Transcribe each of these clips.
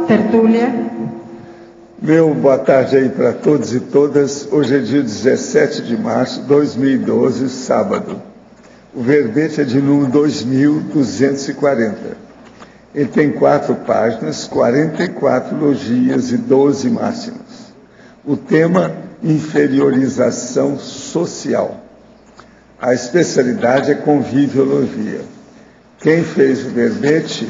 tertúlia. Meu boa tarde aí para todos e todas. Hoje é dia 17 de março de 2012, sábado. O verbete é de número 2240. Ele tem 4 páginas, 44 logias e 12 máximas. O tema, inferiorização social. A especialidade é conviviologia. Quem fez o verbete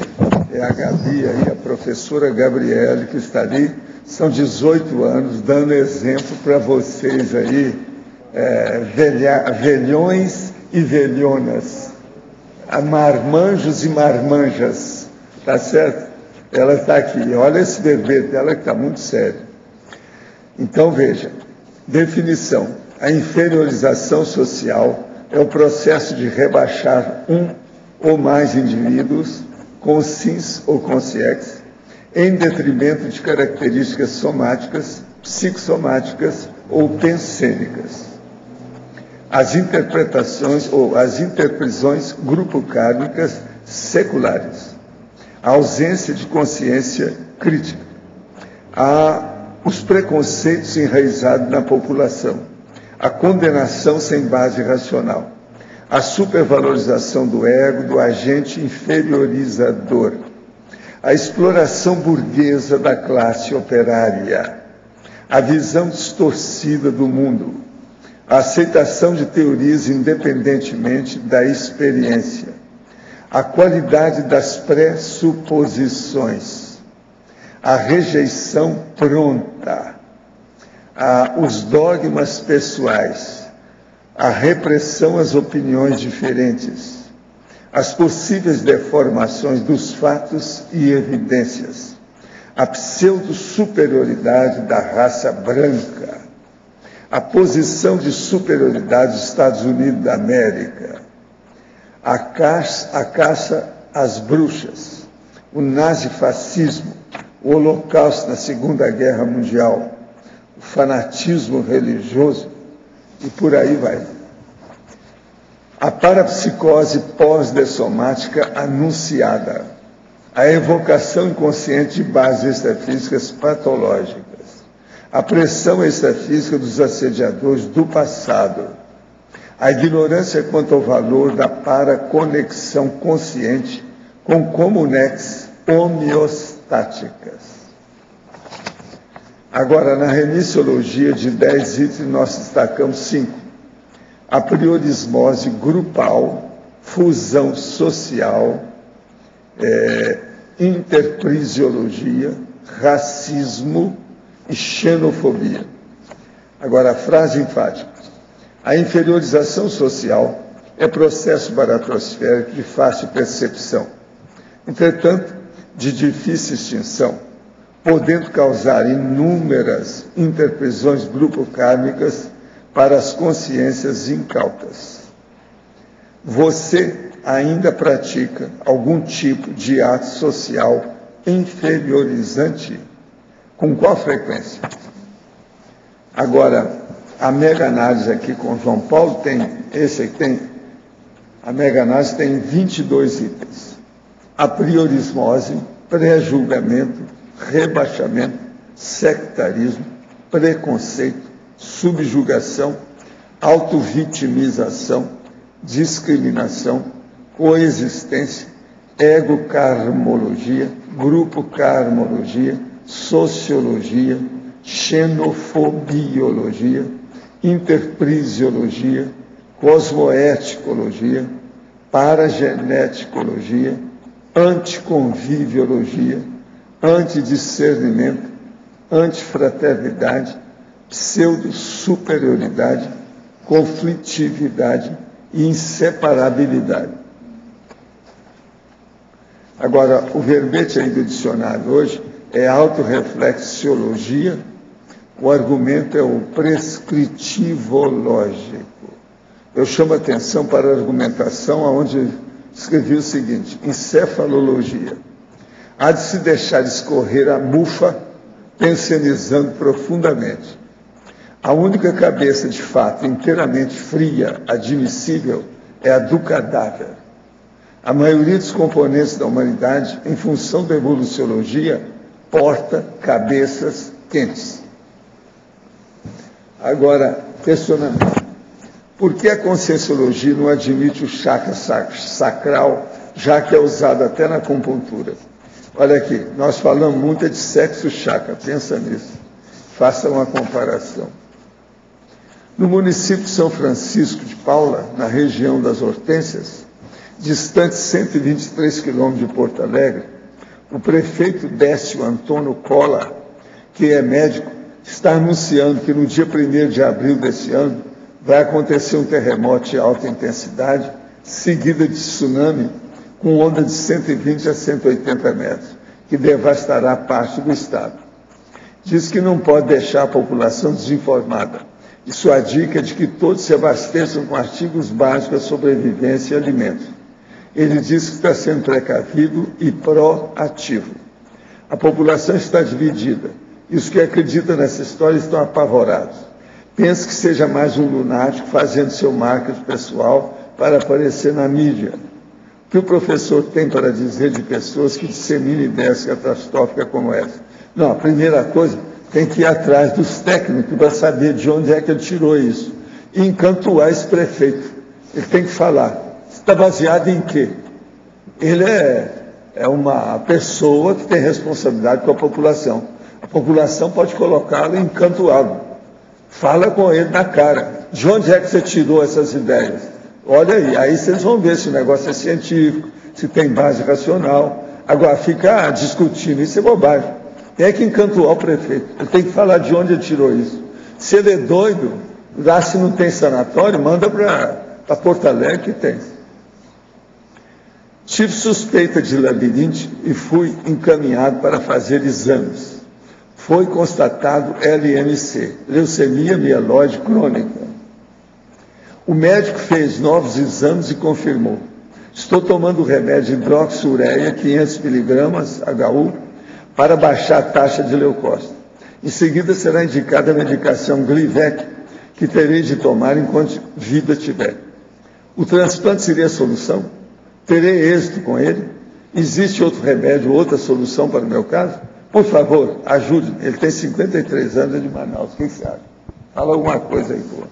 é a Gabi, aí, a professora Gabriele, que está ali. São 18 anos, dando exemplo para vocês aí, velhões e velhonas, marmanjos e marmanjas, tá certo? Ela está aqui, olha esse verbete dela que está muito sério. Então veja, definição: a inferiorização social é o processo de rebaixar um ou mais indivíduos, com cis ou com ciex, em detrimento de características somáticas, psicossomáticas ou pensênicas. As interpretações ou as interprisões grupo-kármicas seculares. A ausência de consciência crítica. Os preconceitos enraizados na população. A condenação sem base racional. A supervalorização do ego, do agente inferiorizador. A exploração burguesa da classe operária, a visão distorcida do mundo, a aceitação de teorias independentemente da experiência, a qualidade das pressuposições, a rejeição pronta, os dogmas pessoais, a repressão às opiniões diferentes, as possíveis deformações dos fatos e evidências, a pseudo-superioridade da raça branca, a posição de superioridade dos Estados Unidos da América, a caça às bruxas, o nazifascismo, o Holocausto na Segunda Guerra Mundial, o fanatismo religioso e por aí vai. A parapsicose pós-dessomática anunciada, a evocação inconsciente de bases extrafísicas patológicas, a pressão extrafísica dos assediadores do passado, a ignorância quanto ao valor da paraconexão consciente com comunex homeostáticas. Agora, na remissiologia de 10 itens, nós destacamos 5. A priorismose grupal, fusão social, interprisiologia, racismo e xenofobia. Agora, a frase enfática. A inferiorização social é processo baratrosférico de fácil percepção, entretanto, de difícil extinção, podendo causar inúmeras interprisões grupo-kármicas para as consciências incautas. Você ainda pratica algum tipo de ato social inferiorizante? Com qual frequência? Agora, a mega-análise aqui com João Paulo a mega-análise tem 22 itens. A priorismose, pré-julgamento, rebaixamento, sectarismo, preconceito, subjugação, autovitimização, discriminação, coexistência, ego-karmologia, grupo-karmologia, sociologia, xenofobiologia, interprisiologia, cosmoeticologia, parageneticologia, anticonviviologia, antidiscernimento, antifraternidade, pseudo-superioridade, conflitividade e inseparabilidade. Agora, o verbete aí do dicionário hoje é autorreflexiologia, o argumento é o prescritivológico. Eu chamo a atenção para a argumentação onde escrevi o seguinte: encefalologia. Há de se deixar escorrer a bufa, pensionizando profundamente. A única cabeça de fato inteiramente fria, admissível, é a do cadáver. A maioria dos componentes da humanidade, em função da evoluciologia, porta-cabeças quentes. Agora, questionamento. Por que a Conscienciologia não admite o chakra sacral, já que é usado até na acupuntura? Olha aqui, nós falamos muito de sexo chakra, pensa nisso. Faça uma comparação. No município de São Francisco de Paula, na região das Hortênsias, distante 123 quilômetros de Porto Alegre, o prefeito Décio Antônio Cola, que é médico, está anunciando que no dia 1º de abril desse ano vai acontecer um terremoto de alta intensidade, seguida de tsunami, com onda de 120 a 180 metros, que devastará parte do estado. Diz que não pode deixar a população desinformada. E sua dica é de que todos se abasteçam com artigos básicos de sobrevivência e alimentos. Ele diz que está sendo precavido e proativo. A população está dividida. E os que acreditam nessa história estão apavorados. Pensa que seja mais um lunático fazendo seu marketing pessoal para aparecer na mídia. O que o professor tem para dizer de pessoas que disseminam ideias catastróficas como essa? Não, a primeira coisa, tem que ir atrás dos técnicos para saber de onde é que ele tirou isso. E encantuar esse prefeito. Ele tem que falar. Está baseado em quê? Ele é uma pessoa que tem responsabilidade com a população. A população pode colocá-lo e encantuá-lo. Fala com ele na cara. De onde é que você tirou essas ideias? Olha aí vocês vão ver se o negócio é científico, se tem base racional. Agora, ficar discutindo isso é bobagem. Tem que encantuar o prefeito. Ele tem que falar de onde ele tirou isso. Se ele é doido, lá se não tem sanatório, manda para Porto Alegre que tem. Tive suspeita de labirinte e fui encaminhado para fazer exames. Foi constatado LMC, leucemia mieloide crônica. O médico fez novos exames e confirmou. Estou tomando o remédio hidroxureia 500 mg HU para baixar a taxa de leucócito. Em seguida será indicada a medicação Glivec, que terei de tomar enquanto vida tiver. O transplante seria a solução? Terei êxito com ele? Existe outro remédio, outra solução para o meu caso? Por favor, ajude-me. Ele tem 53 anos, é de Manaus. O que você acha? Fala alguma coisa aí, boa.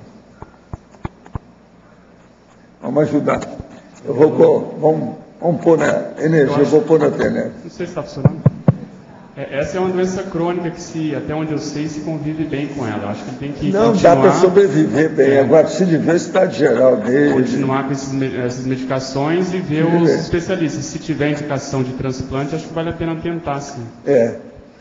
Vamos ajudar. Eu vou pôr, vamos pôr na energia, eu vou pôr na internet. Não sei se está funcionando. Essa é uma doença crônica que, até onde eu sei, se convive bem com ela. Eu acho que tem que não continuar, dá para sobreviver bem. Agora, precisa de ver se está de geral dele. Continuar com essas medicações e ver os especialistas. Se tiver indicação de transplante, acho que vale a pena tentar, sim.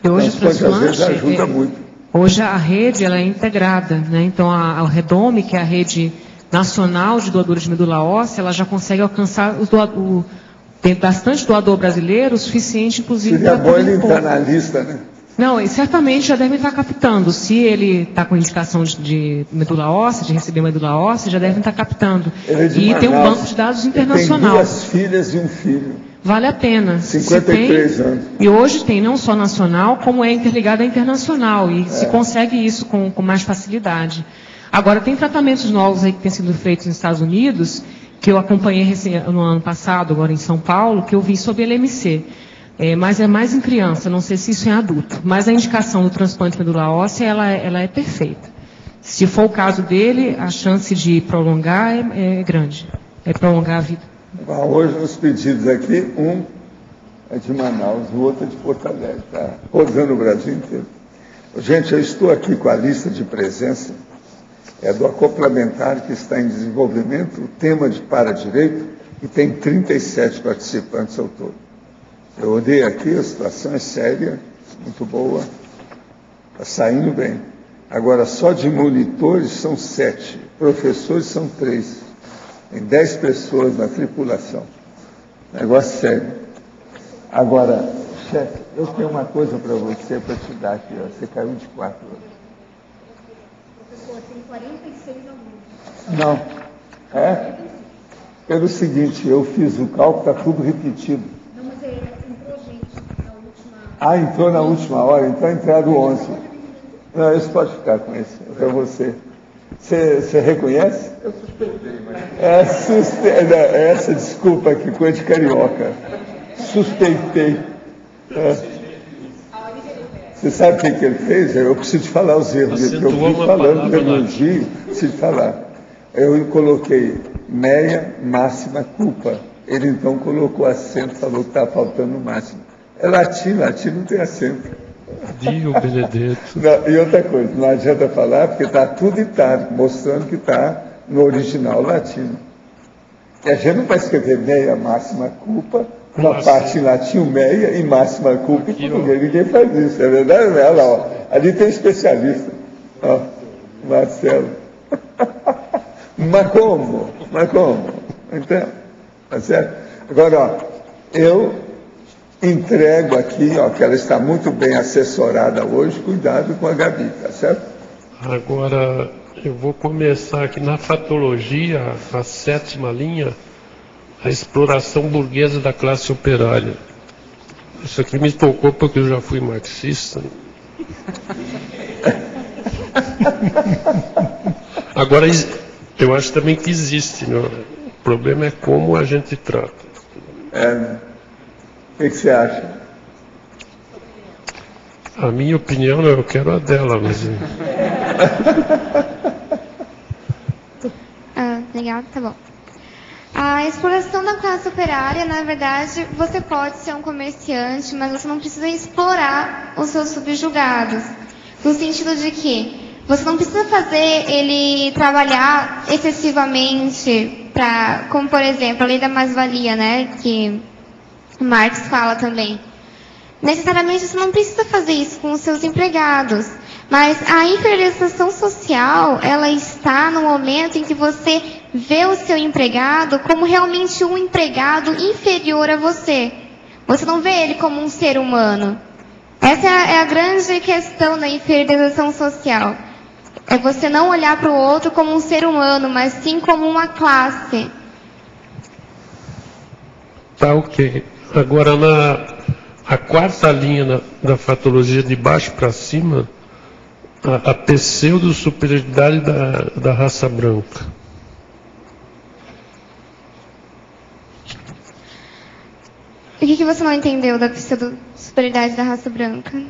E hoje o transplante às vezes ajuda muito. Hoje a rede ela é integrada, né? Então a Redome, que é a rede nacional de doadores de medula óssea, ela já consegue alcançar tem bastante doador brasileiro, o suficiente, inclusive, para bom ele entrar na lista, né? Não, e certamente já devem estar captando. Se ele está com indicação de medula óssea, de receber medula óssea, já devem estar captando. E tem um banco de dados internacional. Tem 2 filhas e um filho. Vale a pena. 53 anos. E hoje tem não só nacional, como é interligada à internacional. E se consegue isso com mais facilidade. Agora, tem tratamentos novos aí que têm sido feitos nos Estados Unidos, que eu acompanhei no ano passado, agora em São Paulo, que eu vi sobre LMC. Mas é mais em criança, não sei se isso é em adulto. Mas a indicação do transplante de medula óssea, ela é perfeita. Se for o caso dele, a chance de prolongar é grande. É prolongar a vida. Hoje, nos pedidos aqui, um é de Manaus, o outro é de Porto Alegre. Está rodando o Brasil inteiro. Gente, eu estou aqui com a lista de presença. É do acoplamentar que está em desenvolvimento, o tema de para-direito, e tem 37 participantes ao todo. Eu olhei aqui, a situação é séria, muito boa, está saindo bem. Agora, só de monitores são 7, professores são 3, tem 10 pessoas na tripulação. Negócio sério. Agora, chefe, eu tenho uma coisa para você, para te dar aqui, ó. Você caiu de 4 horas. Tem 46 alunos. Não. Pelo seguinte, eu fiz o cálculo, está tudo repetido. Não, mas entrou gente na última... Entrou na última hora, então entraram 11. Não, isso pode ficar com esse, é para você. Você reconhece? Eu suspeitei, mas... Essa desculpa aqui, coisa de carioca. Suspeitei. A ONG Você sabe o que ele fez? Eu preciso te falar os erros dele, porque eu fui falando do elogio, preciso te falar. Eu coloquei meia, máxima, culpa. Ele então colocou acento, falou que estava faltando máxima. É latino não tem acento. Dio Benedetto. Não, e outra coisa, não adianta falar, porque está tudo itálico, mostrando que está no original latino. E a gente não vai escrever meia, máxima, culpa, uma parte em latim, meia, e máxima, culpa, e português. Ninguém faz isso, é verdade? Olha lá, ó. Ali tem especialista. Ó, Marcelo. Mas como? Então, tá certo? Agora, ó, eu entrego aqui, ó, que ela está muito bem assessorada hoje, cuidado com a Gabi, tá certo? Agora, eu vou começar aqui na fatologia, a 7ª linha, a exploração burguesa da classe operária. Isso aqui me tocou porque eu já fui marxista. Agora, eu acho também que existe, né? O problema é como a gente trata. O que você acha? A minha opinião, eu quero a dela, mas... Legal, tá bom. A exploração da classe operária, na verdade, você pode ser um comerciante, mas você não precisa explorar os seus subjugados. No sentido de que você não precisa fazer ele trabalhar excessivamente para, como por exemplo, a lei da mais-valia, né, que Marx fala também. Necessariamente você não precisa fazer isso com os seus empregados. Mas a inferiorização social, ela está no momento em que você vê o seu empregado como realmente um empregado inferior a você. Você não vê ele como um ser humano. Essa é a grande questão da inferiorização social. É você não olhar para o outro como um ser humano, mas sim como uma classe. Tá, ok. Agora, a 4ª linha da fatologia de baixo para cima, a pseudo-superioridade da raça branca. O que você não entendeu da pseudo-superioridade da raça branca?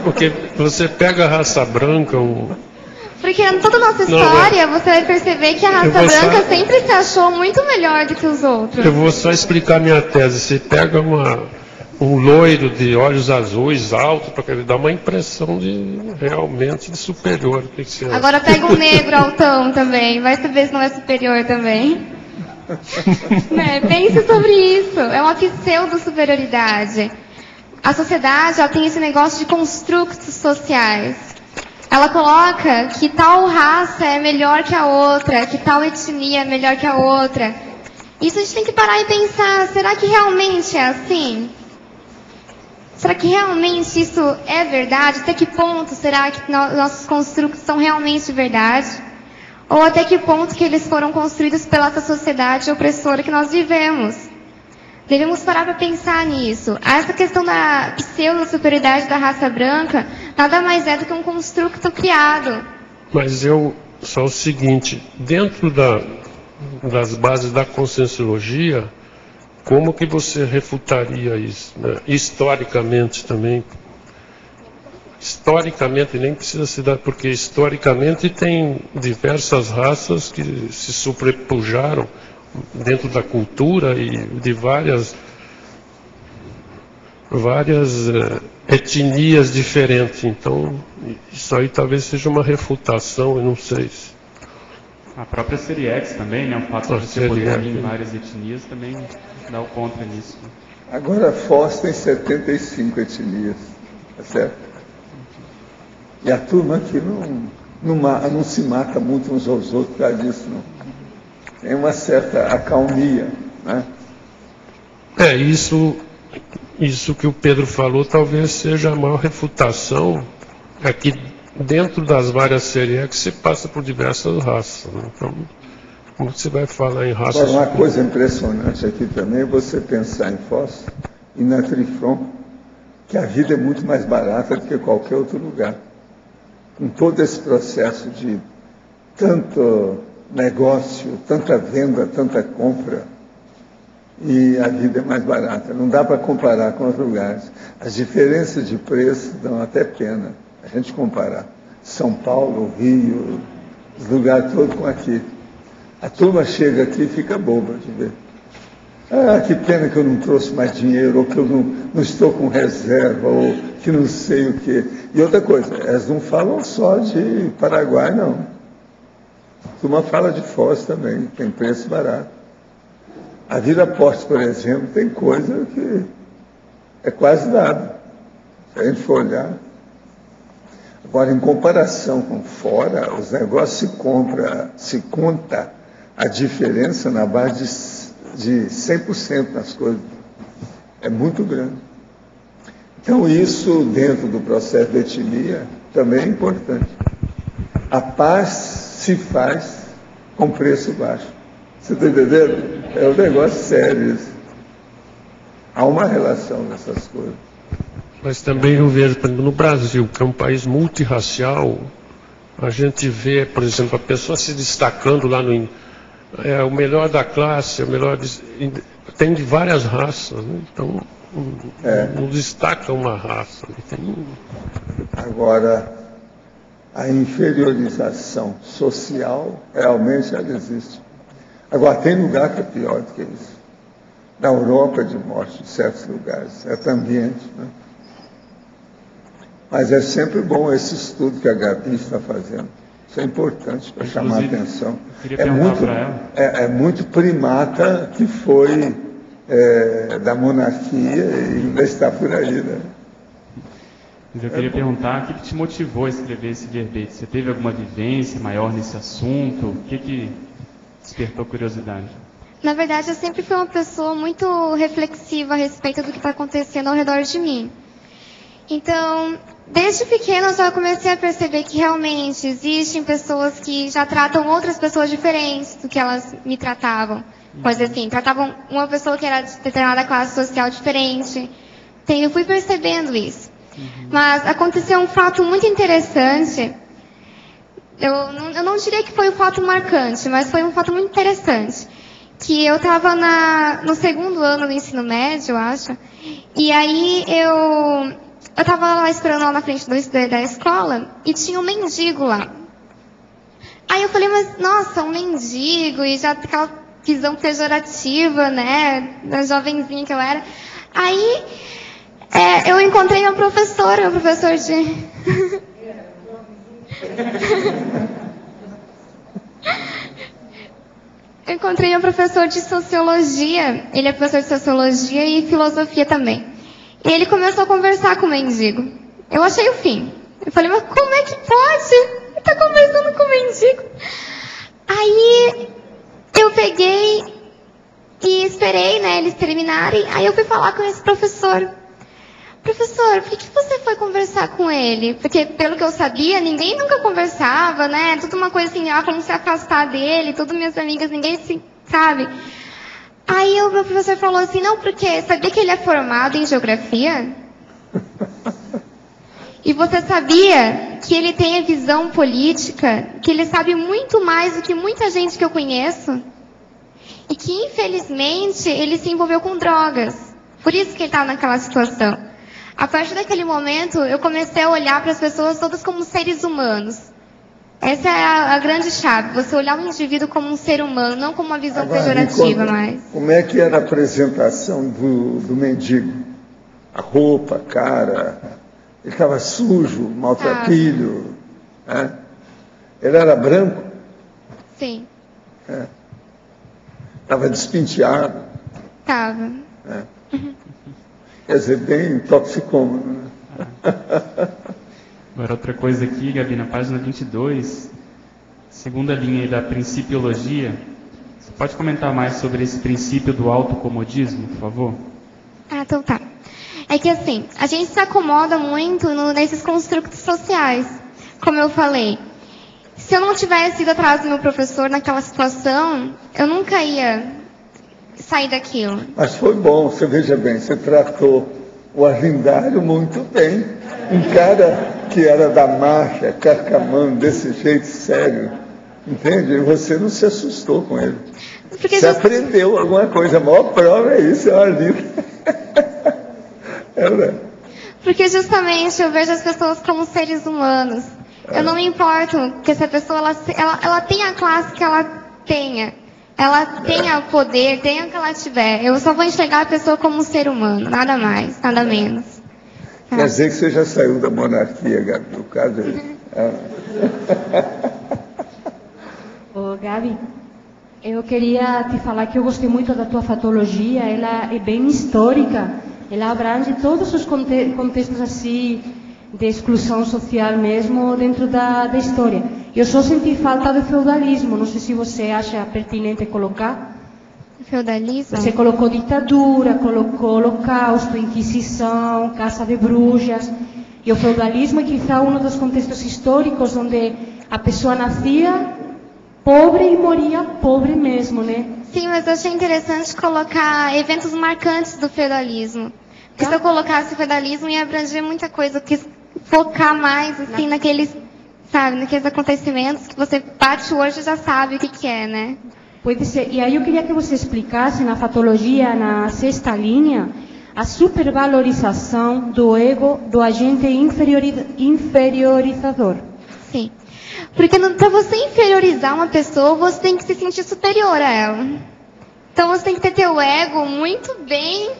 Porque você pega a raça branca... Porque em toda a nossa história, você vai perceber que a raça branca sempre se achou muito melhor do que os outros. Eu vou só explicar minha tese. Você pega um loiro de olhos azuis, alto, para ele dar uma impressão realmente de superior. O que você acha? Agora pega um negro altão também, vai saber se não é superior também. Pense sobre isso, é uma pseudo-superioridade. A sociedade, ela tem esse negócio de construtos sociais. Ela coloca que tal raça é melhor que a outra, que tal etnia é melhor que a outra. Isso a gente tem que parar e pensar, será que realmente é assim? Será que realmente isso é verdade? Até que ponto será que nossos construtos são realmente verdade? Ou até que ponto que eles foram construídos pela essa sociedade opressora que nós vivemos? Devemos parar para pensar nisso. Essa questão da pseudo-superioridade da raça branca nada mais é do que um construto criado. Mas só o seguinte, dentro das bases da conscienciologia, como que você refutaria isso? Né? Historicamente também. Historicamente nem precisa se dar, porque historicamente tem diversas raças que se sobrepujaram dentro da cultura e de várias etnias diferentes. Então, isso aí talvez seja uma refutação, eu não sei. A própria série X também, né? O fato de você poder ir em várias etnias também dá o contra nisso. Agora, Foz tem 75 etnias, tá certo? E a turma aqui não se mata muito uns aos outros por causa disso, não. Tem uma certa acalmia, né? Isso que o Pedro falou talvez seja a maior refutação. É que dentro das várias séries que você passa por diversas raças, né? Então, como você vai falar em raça? Agora, uma coisa impressionante aqui também é você pensar em Foz e na Trifron, que a vida é muito mais barata do que qualquer outro lugar. Com todo esse processo de tanto negócio, tanta venda, tanta compra, e a vida é mais barata. Não dá para comparar com os lugares. As diferenças de preço dão até pena a gente comparar. São Paulo, Rio, os lugares todos com aqui. A turma chega aqui e fica boba de ver. Ah, que pena que eu não trouxe mais dinheiro, ou que eu não estou com reserva, ou que não sei o quê. E outra coisa, elas não falam só de Paraguai, não. A turma fala de Foz também, tem preço barato. A Viraporte, por exemplo, tem coisa que é quase nada, se a gente for olhar. Agora, em comparação com fora, os negócios se conta a diferença na base de 100% nas coisas. É muito grande. Então, isso, dentro do processo de etnia, também é importante. A paz se faz com preço baixo. Você está entendendo? É um negócio sério isso. Há uma relação nessas coisas. Mas também eu vejo, por exemplo, no Brasil, que é um país multirracial, a gente vê, por exemplo, a pessoa se destacando lá no... É o melhor da classe, o melhor... Tem de várias raças, né? Então, não destaca uma raça. Agora, a inferiorização social, realmente ela existe. Agora, tem lugar que é pior do que isso. Na Europa, de morte, em certos lugares, certo ambiente, né? Mas é sempre bom esse estudo que a Gabi está fazendo. Isso é importante para chamar a atenção. É muito primata que foi da monarquia e ainda está por aí, né? Mas eu queria perguntar, o que te motivou a escrever esse verbete? Você teve alguma vivência maior nesse assunto? O que despertou curiosidade? Na verdade, eu sempre fui uma pessoa muito reflexiva a respeito do que está acontecendo ao redor de mim. Então, desde pequena eu já comecei a perceber que realmente existem pessoas que já tratam outras pessoas diferentes do que elas me tratavam. Pois assim, tratavam uma pessoa que era de determinada classe social diferente. Então, eu fui percebendo isso. Mas aconteceu um fato muito interessante. Eu não diria que foi um fato marcante, mas foi um fato muito interessante. Que eu estava no segundo ano do ensino médio, eu acho. E aí eu estava lá esperando lá na frente da escola e tinha um mendigo lá. Aí eu falei, mas nossa, um mendigo, e já aquela visão pejorativa, né, da jovenzinha que eu era. Aí eu encontrei meu professor de... Eu encontrei um professor de sociologia. Ele é professor de sociologia e filosofia também. E ele começou a conversar com o mendigo. Eu achei o fim. Eu falei, mas como é que pode? Ele está conversando com o mendigo. Aí eu peguei e esperei, né, eles terminarem. Aí eu fui falar com esse professor. Professor, por que você foi conversar com ele? Porque, pelo que eu sabia, ninguém nunca conversava, né? Tudo uma coisa assim, vamos se afastar dele, todas minhas amigas, ninguém se... sabe? Aí o meu professor falou assim, não, porque sabia que ele é formado em geografia? E você sabia que ele tem a visão política, que ele sabe muito mais do que muita gente que eu conheço? E que, infelizmente, ele se envolveu com drogas. Por isso que ele está naquela situação. A partir daquele momento, eu comecei a olhar para as pessoas todas como seres humanos. Essa é a grande chave, você olhar o indivíduo como um ser humano, não como uma visão pejorativa mais. Como é que era a apresentação do mendigo? A roupa, a cara, ele estava sujo, maltrapilho, né? Ele era branco? Sim. Estava despenteado? Estava. Quer dizer, bem toxicômano, né? Agora, outra coisa aqui, Gabi, na página 22, segunda linha aí da principiologia, você pode comentar mais sobre esse princípio do autocomodismo, por favor? Então tá. É que assim, a gente se acomoda muito nesses construtos sociais. Como eu falei, se eu não tivesse ido atrás do meu professor naquela situação, eu nunca ia sair daquilo. Mas foi bom, você veja bem, você tratou o Arlindário muito bem. Um cara que era da marcha, carcamando desse jeito sério, Entende? E você não se assustou com ele. Porque você aprendeu alguma coisa. A maior prova é isso, é uma vida. Porque justamente eu vejo as pessoas como seres humanos. Eu não me importo que essa pessoa ela tenha a classe que ela tenha. Ela tenha o poder, tenha o que ela tiver. Eu só vou enxergar a pessoa como um ser humano. Nada mais, nada menos. Tá? Quer dizer que você já saiu da monarquia, Gabi. O caso é isso. Ô, Gabi, eu queria te falar que eu gostei muito da tua fatologia. Ela é bem histórica. Ela abrange todos os contextos assim de exclusão social mesmo dentro da história. Eu só senti falta do feudalismo. Não sei se você acha pertinente colocar. Feudalismo? Você colocou ditadura, colocou holocausto, inquisição, caça de bruxas. E o feudalismo é quizá um dos contextos históricos onde a pessoa nascia pobre e moria pobre mesmo, né? Sim, mas eu achei interessante colocar eventos marcantes do feudalismo. Porque se eu colocasse o feudalismo ia abranger muita coisa. Eu quis focar mais, assim, naqueles acontecimentos que você bate o olho e já sabe o que é, né? Pode ser. E aí eu queria que você explicasse na fatologia, na 6ª linha, a supervalorização do ego do agente inferiorizador. Sim. Porque para você inferiorizar uma pessoa, você tem que se sentir superior a ela. Então você tem que ter teu ego muito bem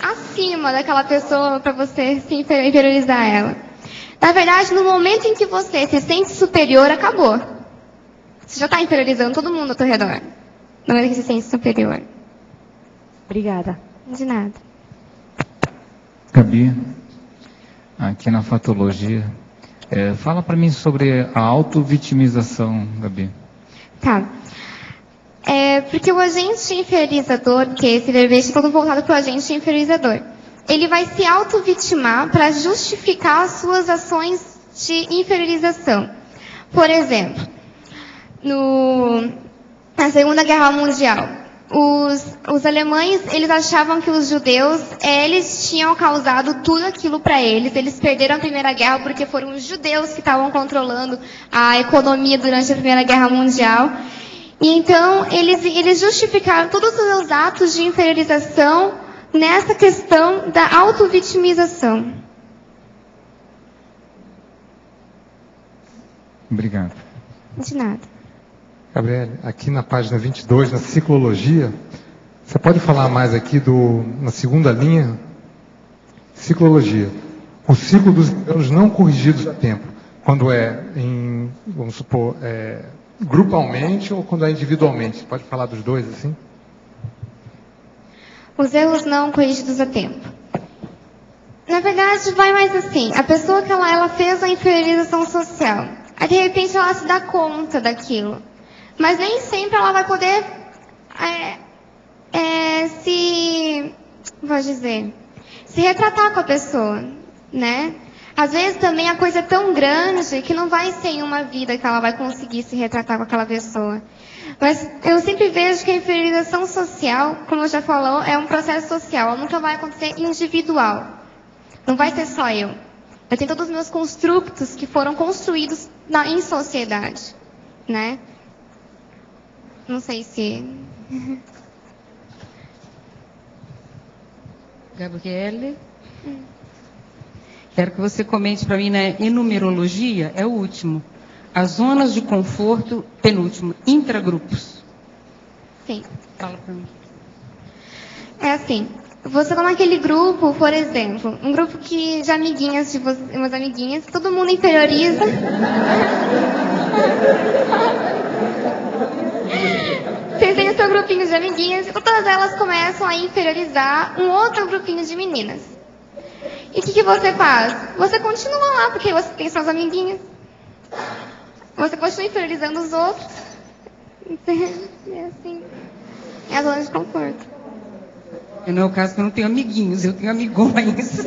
acima daquela pessoa para você se inferiorizar ela. Na verdade, no momento em que você se sente superior, acabou. Você já está inferiorizando todo mundo ao teu redor. No momento em que se sente superior. Obrigada. De nada. Gabi, aqui na fatologia, fala para mim sobre a auto-vitimização, Gabi. Tá. Porque o agente inferiorizador, que esse verbete é todo voltado para o agente inferiorizador, ele vai se auto-vitimar para justificar as suas ações de inferiorização. Por exemplo, na Segunda Guerra Mundial, os alemães, eles achavam que os judeus, eles tinham causado tudo aquilo para eles. Eles perderam a Primeira Guerra porque foram os judeus que estavam controlando a economia durante a Primeira Guerra Mundial. E então, eles justificaram todos os seus atos de inferiorização nessa questão da auto-vitimização. Obrigado. De nada. Gabriele, aqui na página 22, na ciclologia, você pode falar mais aqui na 2ª linha? Ciclologia. O ciclo dos enganos não corrigidos a tempo. Quando vamos supor, grupalmente ou quando é individualmente. Você pode falar dos dois assim? Os erros não corrigidos a tempo. Na verdade, vai mais assim. A pessoa que ela fez a inferiorização social. Aí, de repente, ela se dá conta daquilo. Mas nem sempre ela vai poder se retratar com a pessoa, né? Às vezes também a coisa é tão grande que não vai ser em uma vida que ela vai conseguir se retratar com aquela pessoa. Mas eu sempre vejo que a inferiorização social, como eu já falou, é um processo social. Ela nunca vai acontecer individual. Não vai ser só eu. Eu tenho todos os meus construtos que foram construídos em sociedade, né? Não sei se... Gabriele, quero que você comente para mim na enumerologia, é o último. As zonas de conforto, penúltimo, intragrupos. Sim. Fala para mim. É assim, você tá naquele grupo, por exemplo, um grupo de amiguinhas, umas amiguinhas, todo mundo inferioriza. Vocês têm o seu grupinho de amiguinhas e todas elas começam a inferiorizar um outro grupinho de meninas. E o que você faz? Você continua lá, porque você tem suas amiguinhas. Você continua inferiorizando os outros. É assim. É a zona de conforto. No meu caso, eu não tenho amiguinhos, eu tenho amigões.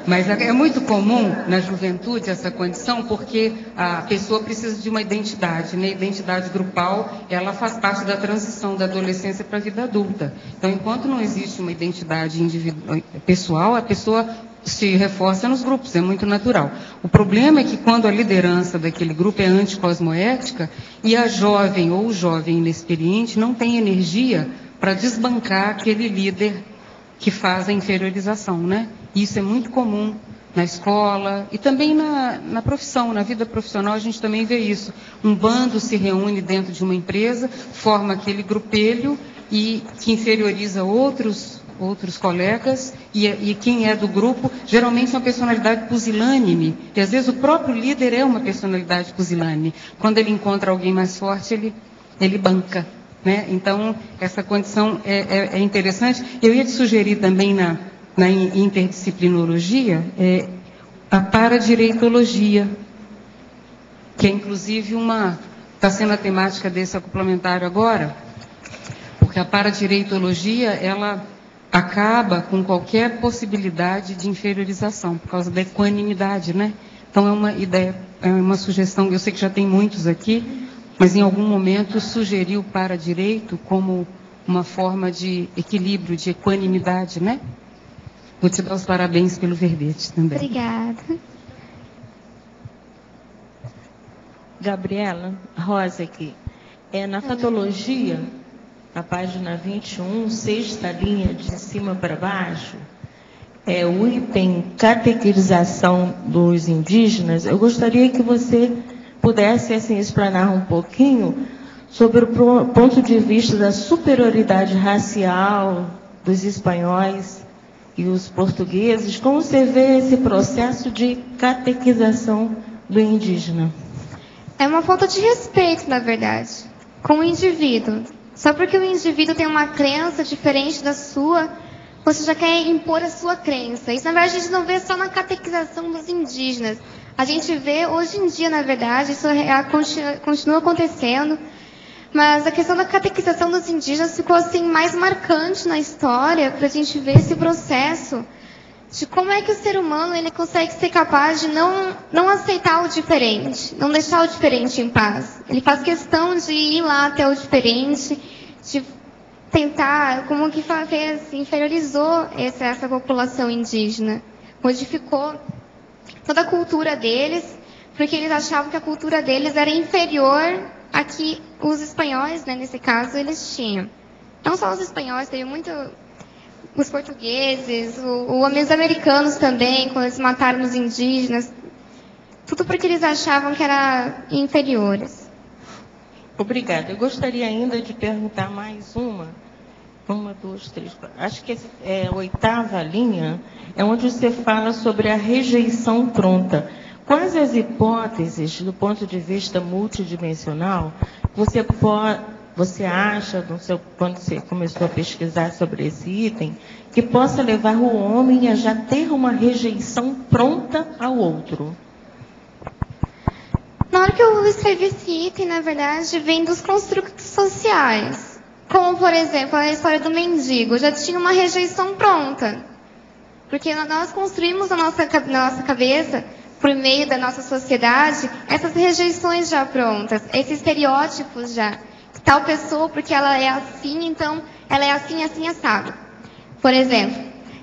Mas é muito comum na juventude essa condição, porque a pessoa precisa de uma identidade, né? Identidade grupal, ela faz parte da transição da adolescência para a vida adulta. Então, enquanto não existe uma identidade pessoal, a pessoa se reforça nos grupos, é muito natural. O problema é que quando a liderança daquele grupo é anticosmoética e a jovem ou o jovem inexperiente não tem energia para desbancar aquele líder que faz a inferiorização, né? Isso é muito comum na escola e também na profissão, na vida profissional a gente também vê isso. Um bando se reúne dentro de uma empresa, forma aquele grupelho e que inferioriza outros colegas e quem é do grupo geralmente é uma personalidade pusilânime e às vezes o próprio líder é uma personalidade pusilânime. Quando ele encontra alguém mais forte, ele banca, né? Então essa condição é interessante. Eu ia te sugerir também na interdisciplinologia a paradireitologia, que é inclusive está sendo a temática desse acoplamentário agora, porque a paradireitologia ela acaba com qualquer possibilidade de inferiorização, por causa da equanimidade, né? Então é uma ideia, é uma sugestão, eu sei que já tem muitos aqui, mas em algum momento sugeriu para direito como uma forma de equilíbrio, de equanimidade, né? Vou te dar os parabéns pelo verbete também. Obrigada. Gabriela, Rosa aqui. Na fatologia, na página 21, sexta linha de cima para baixo, o item catequização dos indígenas, eu gostaria que você pudesse assim, explanar um pouquinho sobre o ponto de vista da superioridade racial dos espanhóis e os portugueses, como você vê esse processo de catequização do indígena? É uma falta de respeito, na verdade, com o indivíduo. Só porque o indivíduo tem uma crença diferente da sua, você já quer impor a sua crença. Isso, na verdade, a gente não vê só na catequização dos indígenas. A gente vê hoje em dia, na verdade, isso continua acontecendo. Mas a questão da catequização dos indígenas ficou assim mais marcante na história para a gente ver esse processo de como é que o ser humano ele consegue ser capaz de não aceitar o diferente, não deixar o diferente em paz. Ele faz questão de ir lá até o diferente, de tentar, como que fez, inferiorizou essa população indígena, modificou toda a cultura deles, porque eles achavam que a cultura deles era inferior a que os espanhóis, né, nesse caso, eles tinham. Não só os espanhóis, teve muito os portugueses, os americanos também, quando eles mataram os indígenas. Tudo porque eles achavam que eram inferiores. Obrigada. Eu gostaria ainda de perguntar mais uma, duas, três, quatro. Acho que é a oitava linha, é onde você fala sobre a rejeição pronta. Quais as hipóteses, do ponto de vista multidimensional, você acha, quando você começou a pesquisar sobre esse item, que possa levar o homem a já ter uma rejeição pronta ao outro? Na hora que eu escrevi esse item, na verdade, vem dos construtos sociais. Como, por exemplo, a história do mendigo. Já tinha uma rejeição pronta. Porque nós construímos na nossa cabeça, por meio da nossa sociedade, essas rejeições já prontas, esses estereótipos já. Tal pessoa, porque ela é assim, então ela é assim, assim, assado. Por exemplo,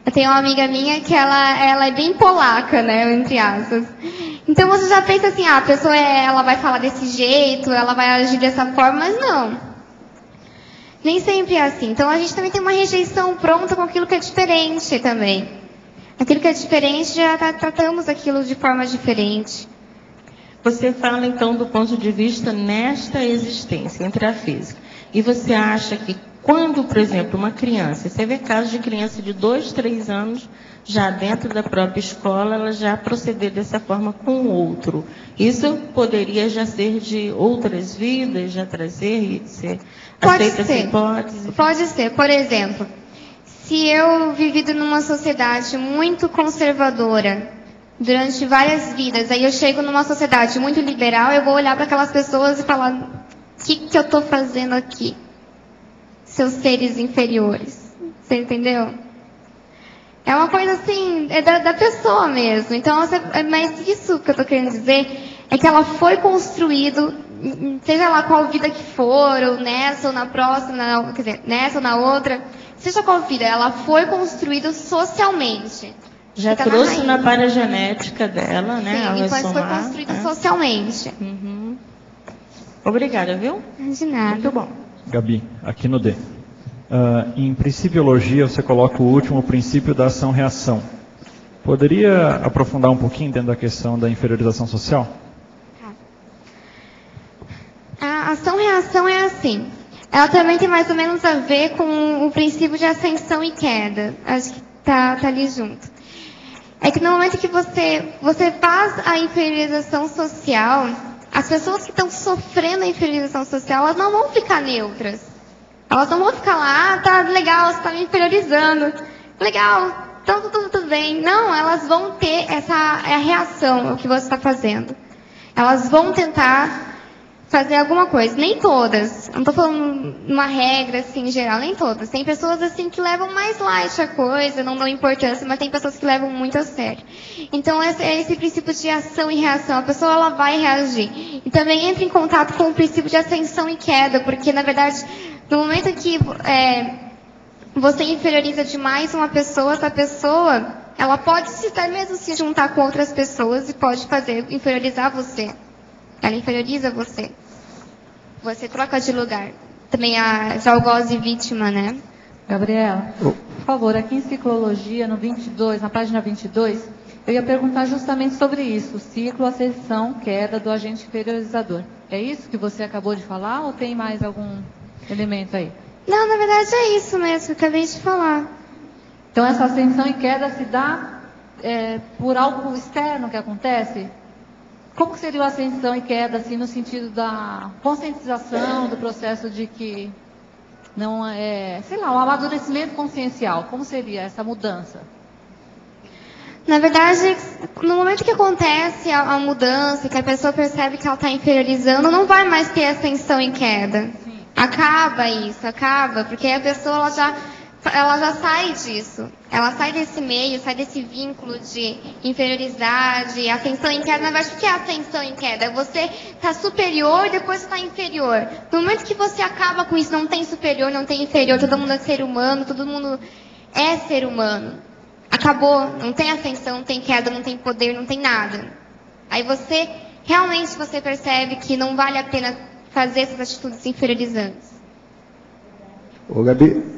eu tenho uma amiga minha que ela é bem polaca, né, entre aspas. Então você já pensa assim, a pessoa ela vai falar desse jeito, ela vai agir dessa forma, mas não. Nem sempre é assim. Então a gente também tem uma rejeição pronta com aquilo que é diferente também. Aquilo que é diferente, já tratamos aquilo de forma diferente. Você fala, então, do ponto de vista nesta existência, entre a física. E você acha que quando, por exemplo, uma criança, você vê casos de criança de 2, 3 anos, já dentro da própria escola, ela já proceder dessa forma com o outro. Isso poderia já ser de outras vidas, já trazer, você aceita essa hipótese? Pode ser. Por exemplo, se eu vivido numa sociedade muito conservadora durante várias vidas, aí eu chego numa sociedade muito liberal, eu vou olhar para aquelas pessoas e falar: o que eu estou fazendo aqui? Seus seres inferiores. Você entendeu? É uma coisa assim, é da pessoa mesmo. Então, mas isso que eu estou querendo dizer é que ela foi construído, seja lá qual vida que for, ou nessa ou na próxima, quer dizer, nessa ou na outra, seja qual vida, ela foi construída socialmente. Já trouxe na paragenética dela, né? Sim, depois foi construído socialmente. Uhum. Obrigada, viu? De nada. Muito bom. Gabi, aqui no D. Em Principiologia, você coloca o último princípio da ação-reação. Poderia aprofundar um pouquinho dentro da questão da inferiorização social? A ação-reação é assim. Ela também tem mais ou menos a ver com o princípio de ascensão e queda. Acho que tá ali junto. É que no momento que você faz a inferiorização social, as pessoas que estão sofrendo a inferiorização social, elas não vão ficar neutras. Elas não vão ficar lá, tá legal, você está me inferiorizando. Legal, então tudo bem. Não, elas vão ter essa reação ao que você está fazendo. Elas vão tentar fazer alguma coisa. Nem todas. Não estou falando uma regra assim em geral, nem todas. Tem pessoas assim que levam mais light a coisa, não dão importância, mas tem pessoas que levam muito a sério. Então esse princípio de ação e reação, a pessoa ela vai reagir. E também entra em contato com o princípio de ascensão e queda, porque na verdade, no momento que você inferioriza demais uma pessoa, essa pessoa, ela pode até mesmo se juntar com outras pessoas e pode inferiorizar você. Ela inferioriza você. Você troca de lugar. Também a algoz e vítima, né? Gabriela, por favor, aqui em Ciclologia, no 22, na página 22, eu ia perguntar justamente sobre isso. Ciclo, ascensão, queda do agente inferiorizador. É isso que você acabou de falar ou tem mais algum elemento aí? Não, na verdade é isso mesmo que eu acabei de falar. Então essa ascensão e queda se dá por algo externo que acontece? Como seria a ascensão e queda, assim, no sentido da conscientização, do processo de que não é, sei lá, um amadurecimento consciencial? Como seria essa mudança? Na verdade, no momento que acontece a mudança, que a pessoa percebe que ela está inferiorizando, não vai mais ter ascensão e queda. Sim. Acaba, porque a pessoa ela já sai disso. Ela sai desse meio, sai desse vínculo de inferioridade, ascensão em queda. Na verdade, o que é ascensão em queda? Você está superior e depois está inferior. No momento que você acaba com isso, não tem superior, não tem inferior, todo mundo é ser humano, todo mundo é ser humano. Acabou, não tem ascensão, não tem queda, não tem poder, não tem nada. Aí você percebe que não vale a pena fazer essas atitudes inferiorizantes. Ô, Gabi.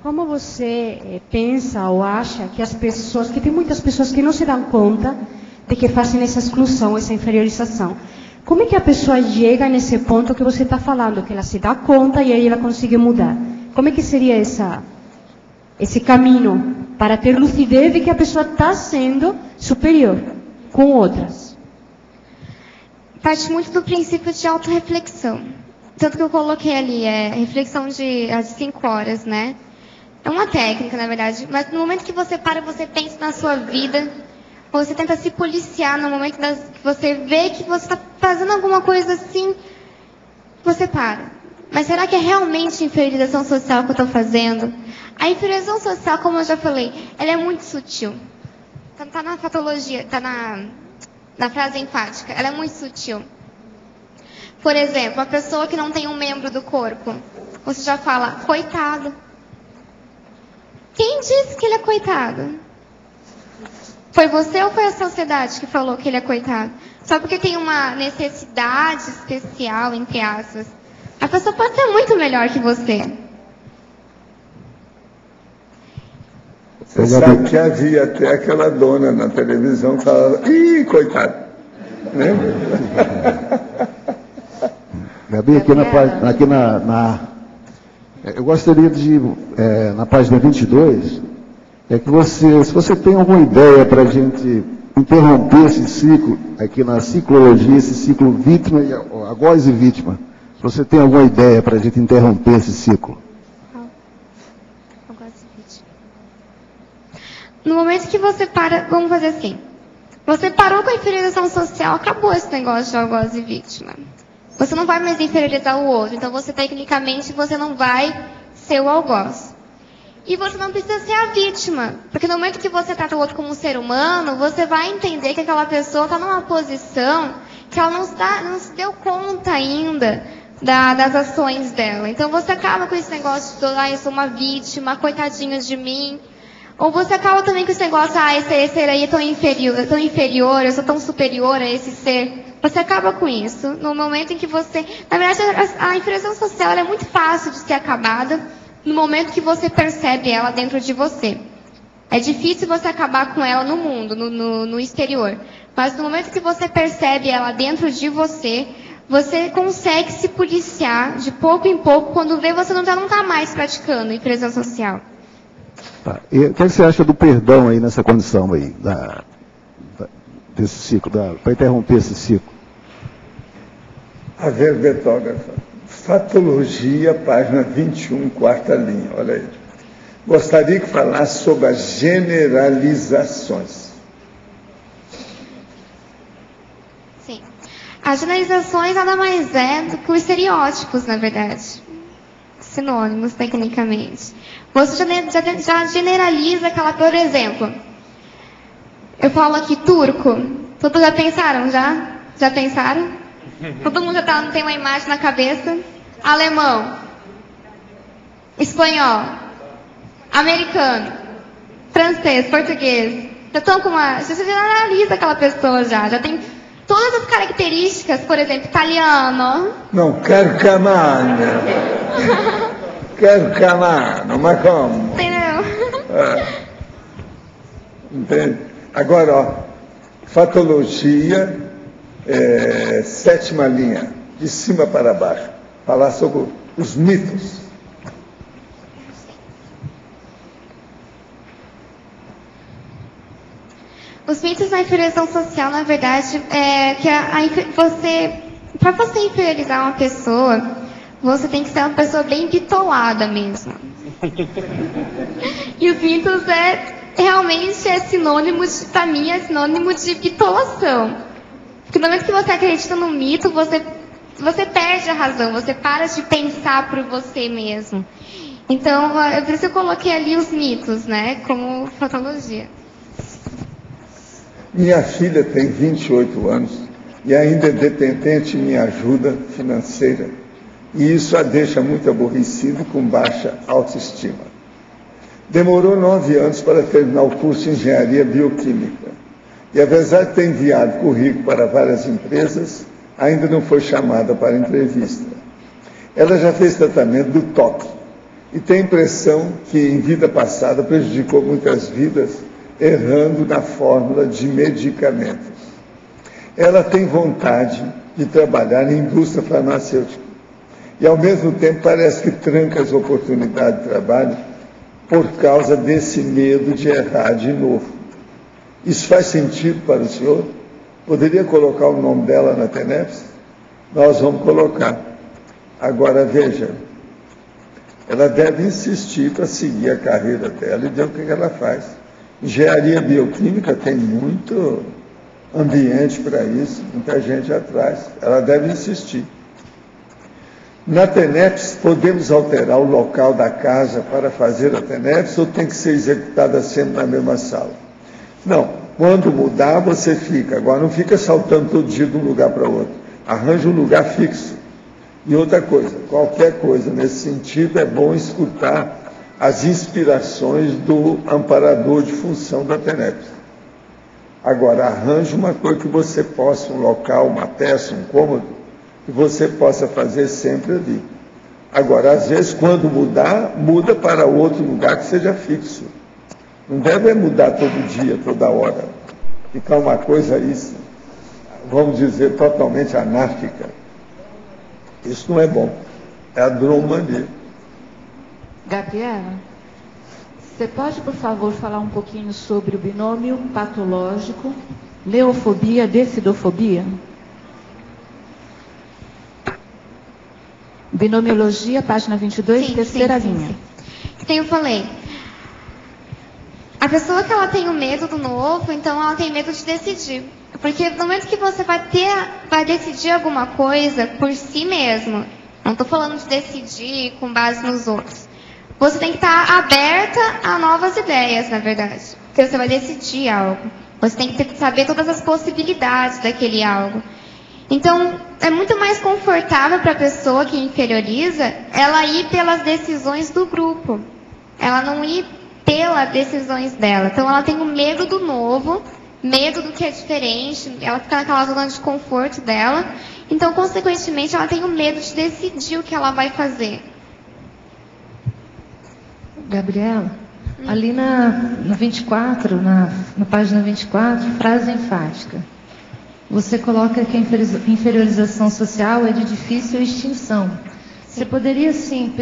Como você pensa ou acha que as pessoas, que tem muitas pessoas que não se dão conta de que fazem essa exclusão, essa inferiorização. Como é que a pessoa chega nesse ponto que você está falando, que ela se dá conta e aí ela consegue mudar? Como é que seria esse caminho para ter lucidez de que a pessoa está sendo superior com outras? Parte muito do princípio de autorreflexão. Tanto que eu coloquei ali, reflexão de 5 horas, né? É uma técnica, na verdade. Mas no momento que você para, você pensa na sua vida, você tenta se policiar no momento que você vê que você está fazendo alguma coisa assim, você para. Mas será que é realmente inferiorização social que eu estou fazendo? A inferiorização social, como eu já falei, ela é muito sutil. Está na fatologia, está na frase enfática. Ela é muito sutil. Por exemplo, a pessoa que não tem um membro do corpo, você já fala, coitado. Quem disse que ele é coitado? Foi você ou foi a sociedade que falou que ele é coitado? Só porque tem uma necessidade especial, entre aspas. A pessoa pode ser muito melhor que você. Você sabe que havia até aquela dona na televisão que falava, ih, coitado. Lembra? Gabi, eu gostaria de, na página 22, que você, se você tem alguma ideia para a gente interromper esse ciclo, aqui na ciclologia, esse ciclo vítima, algoz e vítima, se você tem alguma ideia para a gente interromper esse ciclo. No momento que você para, vamos fazer assim, você parou com a inferiorização social, acabou esse negócio de algoz e vítima. Você não vai mais inferiorizar o outro. Então, tecnicamente, você não vai ser o algoz. E você não precisa ser a vítima. Porque no momento que você trata o outro como um ser humano, você vai entender que aquela pessoa está numa posição que ela não se deu conta ainda das ações dela. Então, você acaba com esse negócio de, eu sou uma vítima, coitadinho de mim. Ou você acaba também com esse negócio, esse ser aí é tão inferior, eu sou tão superior a esse ser. Você acaba com isso. No momento em que você... Na verdade, a inferiorização social ela é muito fácil de ser acabada no momento que você percebe ela dentro de você. É difícil você acabar com ela no mundo, no exterior. Mas no momento que você percebe ela dentro de você, você consegue se policiar de pouco em pouco. Quando vê, você já não está mais praticando inferiorização social. Tá. E o que você acha do perdão aí nessa condição aí, desse ciclo, para interromper esse ciclo? A verbetógrafa. Fatologia, página 21, quarta linha. Olha aí. Gostaria que falasse sobre as generalizações. Sim. As generalizações nada mais é do que os estereótipos, na verdade. Sinônimos, tecnicamente. Você já generaliza aquela... Por exemplo, eu falo aqui turco. Todos já pensaram, já? Já pensaram? Todo mundo já tem uma imagem na cabeça? Alemão. Espanhol. Americano. Francês. Português. Já estão com uma... Você generaliza aquela pessoa já. Já tem todas as características, por exemplo, italiano. Não, carcamano. Carcamano, mas como? Entendeu? Entende? Agora, ó, fatologia, sétima linha, de cima para baixo. Falar sobre os mitos. Os mitos na inferiorização social, na verdade, é que para você inferiorizar uma pessoa, você tem que ser uma pessoa bem bitolada mesmo. E os mitos realmente sinônimo, para mim, é sinônimo de bitolação. Porque no momento que você acredita no mito, você perde a razão, você para de pensar por você mesmo. Então, por isso eu coloquei ali os mitos, né, como patologia. Minha filha tem 28 anos e ainda é dependente de minha ajuda financeira. E isso a deixa muito aborrecida e com baixa autoestima. Demorou 9 anos para terminar o curso de Engenharia Bioquímica. E apesar de ter enviado currículo para várias empresas, ainda não foi chamada para entrevista. Ela já fez tratamento do toque e tem a impressão que em vida passada prejudicou muitas vidas errando na fórmula de medicamentos. Ela tem vontade de trabalhar em indústria farmacêutica e, ao mesmo tempo, parece que tranca as oportunidades de trabalho por causa desse medo de errar de novo. Isso faz sentido para o senhor? Poderia colocar o nome dela na TENEPS? Nós vamos colocar. Agora, veja, ela deve insistir para seguir a carreira dela e ver o que ela faz. Engenharia bioquímica tem muito ambiente para isso, muita gente atrás. Ela deve insistir. Na TENEPS, podemos alterar o local da casa para fazer a TENEPS ou tem que ser executada sempre na mesma sala? Não. Quando mudar, você fica. Agora, não fica saltando todo dia de um lugar para outro. Arranja um lugar fixo. E outra coisa, qualquer coisa nesse sentido, é bom escutar as inspirações do amparador de função da TENEPS. Agora, arranje uma coisa que você possa, um local, uma peça, um cômodo, que você possa fazer sempre ali. Agora, às vezes, quando mudar, muda para outro lugar que seja fixo. Não deve mudar todo dia, toda hora. Ficar uma coisa aí, vamos dizer, totalmente anárquica. Isso não é bom. É a dromania. Gabriela, você pode, por favor, falar um pouquinho sobre o binômio patológico, leofobia, decidofobia? Binomiologia, página 22, terceira linha. Sim, eu falei. A pessoa que ela tem o medo do novo, então ela tem medo de decidir. Porque no momento que você vai decidir alguma coisa por si mesmo, não estou falando de decidir com base nos outros. Você tem que estar aberta a novas ideias, na verdade. Porque você vai decidir algo. Você tem que saber todas as possibilidades daquele algo. Então, é muito mais confortável para a pessoa que inferioriza ela ir pelas decisões do grupo. Ela não ir pelas decisões dela. Então ela tem o medo do novo, medo do que é diferente, ela fica naquela zona de conforto dela. Então, consequentemente, ela tem o medo de decidir o que ela vai fazer. Gabriela, ali na 24, na página 24, frase enfática. Você coloca que a inferiorização social é de difícil extinção. Você poderia, sim,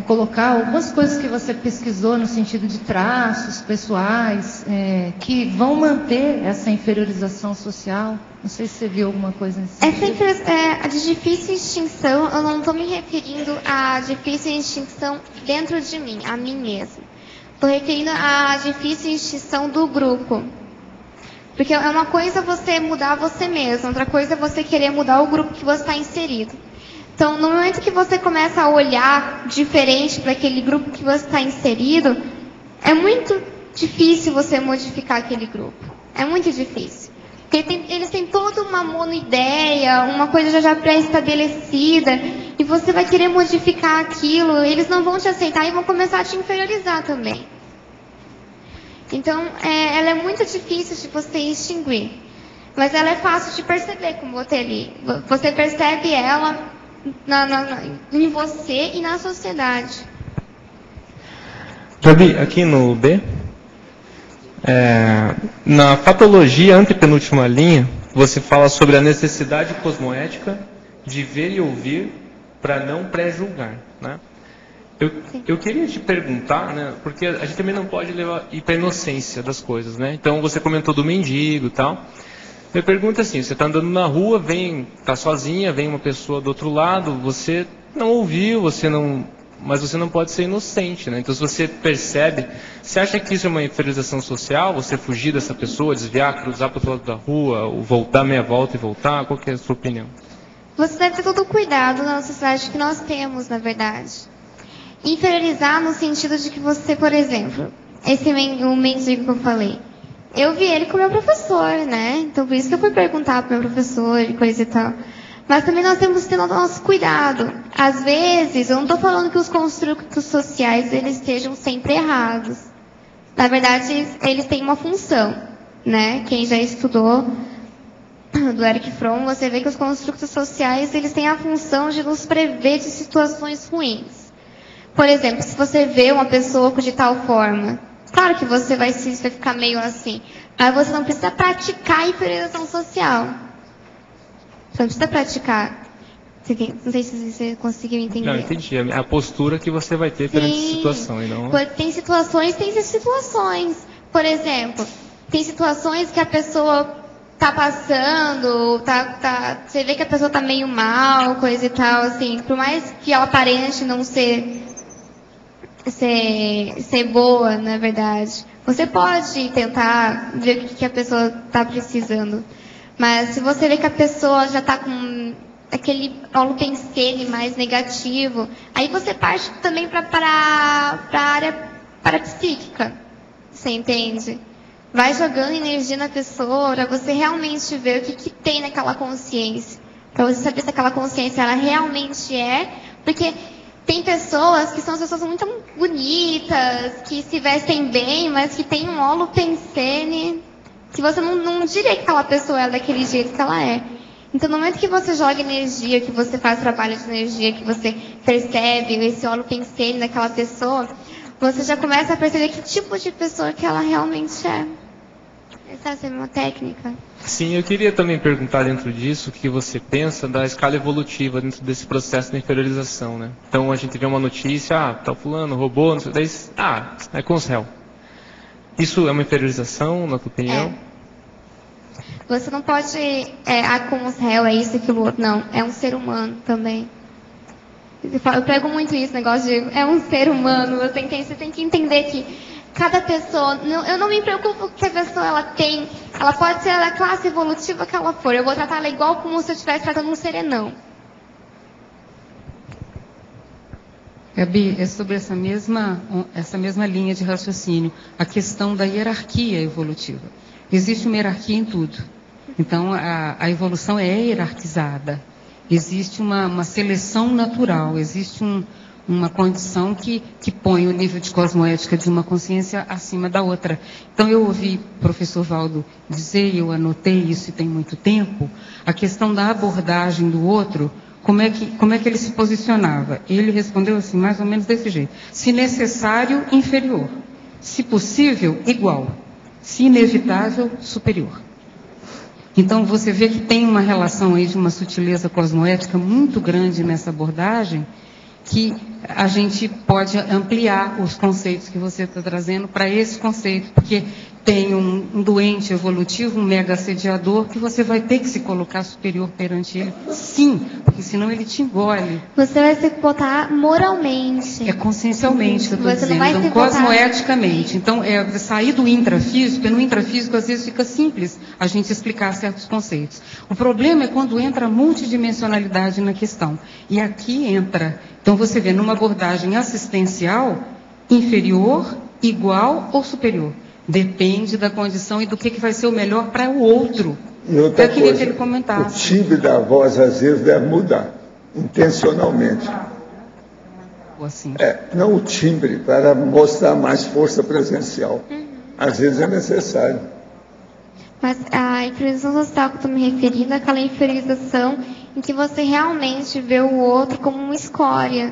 colocar algumas coisas que você pesquisou no sentido de traços pessoais que vão manter essa inferiorização social? Não sei se você viu alguma coisa nesse sentido. A de difícil extinção, eu não estou me referindo à difícil extinção dentro de mim, a mim mesma. Estou referindo à difícil extinção do grupo. Porque é uma coisa você mudar você mesmo, outra coisa é você querer mudar o grupo que você está inserido. Então, no momento que você começa a olhar diferente para aquele grupo que você está inserido, é muito difícil você modificar aquele grupo. É muito difícil. Porque eles têm toda uma monoideia, uma coisa já pré-estabelecida, e você vai querer modificar aquilo, eles não vão te aceitar e vão começar a te inferiorizar também. Então, ela é muito difícil de você extinguir. Mas ela é fácil de perceber, como botei ali. Você percebe ela em você e na sociedade. Gabi, aqui no B, na patologia, antepenúltima linha, você fala sobre a necessidade cosmoética de ver e ouvir para não pré-julgar, né? Eu queria te perguntar, né, porque a gente também não pode ir para a inocência das coisas, né? Então, você comentou do mendigo e tal. Eu pergunto assim, você está andando na rua, está sozinha, vem uma pessoa do outro lado, você não ouviu, mas você não pode ser inocente, né? Então, se você percebe, você acha que isso é uma inferiorização social? Você fugir dessa pessoa, desviar, cruzar para o outro lado da rua, ou dar meia volta e voltar? Qual que é a sua opinião? Você deve ter todo o cuidado na sociedade que nós temos, na verdade. Inferiorizar no sentido de que você, por exemplo, o mendigo que eu falei, eu vi ele com o meu professor, né? Então, por isso que eu fui perguntar para o meu professor e coisa e tal. Mas também nós temos que ter o nosso cuidado. Às vezes, eu não estou falando que os construtos sociais eles estejam sempre errados. Na verdade, eles têm uma função, né? Quem já estudou do Erich Fromm, você vê que os construtos sociais eles têm a função de nos prever de situações ruins. Por exemplo, se você vê uma pessoa de tal forma, claro que você vai ficar meio assim, mas você não precisa praticar a inferiorização social. Você não precisa praticar. Não sei se você conseguiu entender. Não, entendi. É a postura que você vai ter perante a situação. E não... Tem situações. Por exemplo, tem situações que a pessoa está passando, você vê que a pessoa está meio mal, coisa e tal, assim, por mais que ela aparente não ser boa, na verdade. Você pode tentar ver o que a pessoa está precisando. Mas se você vê que a pessoa já está com aquele holopensene mais negativo, aí você parte também para a área parapsíquica. Você entende? Vai jogando energia na pessoa para você realmente ver o que tem naquela consciência. Para você saber se aquela consciência ela realmente é. Porque tem pessoas que são pessoas muito bonitas, que se vestem bem, mas que tem um holopensene que você não diria que aquela pessoa é daquele jeito que ela é. Então, no momento que você joga energia, que você faz trabalho de energia, que você percebe esse holopensene daquela pessoa, você já começa a perceber que tipo de pessoa que ela realmente é. Essa é uma técnica. Sim, eu queria também perguntar dentro disso o que você pensa da escala evolutiva dentro desse processo de inferiorização, né? Então a gente vê uma notícia, tal fulano roubou, não sei, daí, é com os réus. Isso é uma inferiorização, na tua opinião? Você não pode, com os réus, é isso, aquilo, outro. Não, é um ser humano também. Eu prego muito isso, negócio de é um ser humano. Você tem que entender que cada pessoa, eu não me preocupo com o que a pessoa ela tem. Ela pode ser da classe evolutiva que ela for. Eu vou tratar ela igual como se eu estivesse tratando um serenão. Gabi, é sobre essa mesma linha de raciocínio, a questão da hierarquia evolutiva. Existe uma hierarquia em tudo. Então, a evolução é hierarquizada. Existe uma seleção natural, existe uma condição que põe o nível de cosmoética de uma consciência acima da outra. Então, eu ouvi o professor Valdo dizer, e eu anotei isso e tem muito tempo, a questão da abordagem do outro, como é que ele se posicionava. Ele respondeu assim, mais ou menos desse jeito. Se necessário, inferior. Se possível, igual. Se inevitável, superior. Então, você vê que tem uma relação aí de uma sutileza cosmoética muito grande nessa abordagem, que a gente pode ampliar os conceitos que você está trazendo para esse conceito, porque tem um doente evolutivo, um mega assediador, que você vai ter que se colocar superior perante ele, sim, porque senão ele te engole. Você vai se botar moralmente. É consciencialmente que eu estou Você dizendo, não vai então, se botar... cosmoeticamente. Então, sair do intrafísico, porque no intrafísico às vezes fica simples a gente explicar certos conceitos. O problema é quando entra a multidimensionalidade na questão. E aqui entra, então você vê numa abordagem assistencial, inferior, igual ou superior. Depende da condição e do que vai ser o melhor para o outro. E outra Eu queria coisa, que ele comentasse. o timbre da voz às vezes deve mudar, intencionalmente. Assim. Não o timbre, para mostrar mais força presencial. Às vezes é necessário. Mas a inferiorização social que eu estou me referindo é aquela inferiorização em que você realmente vê o outro como uma escória.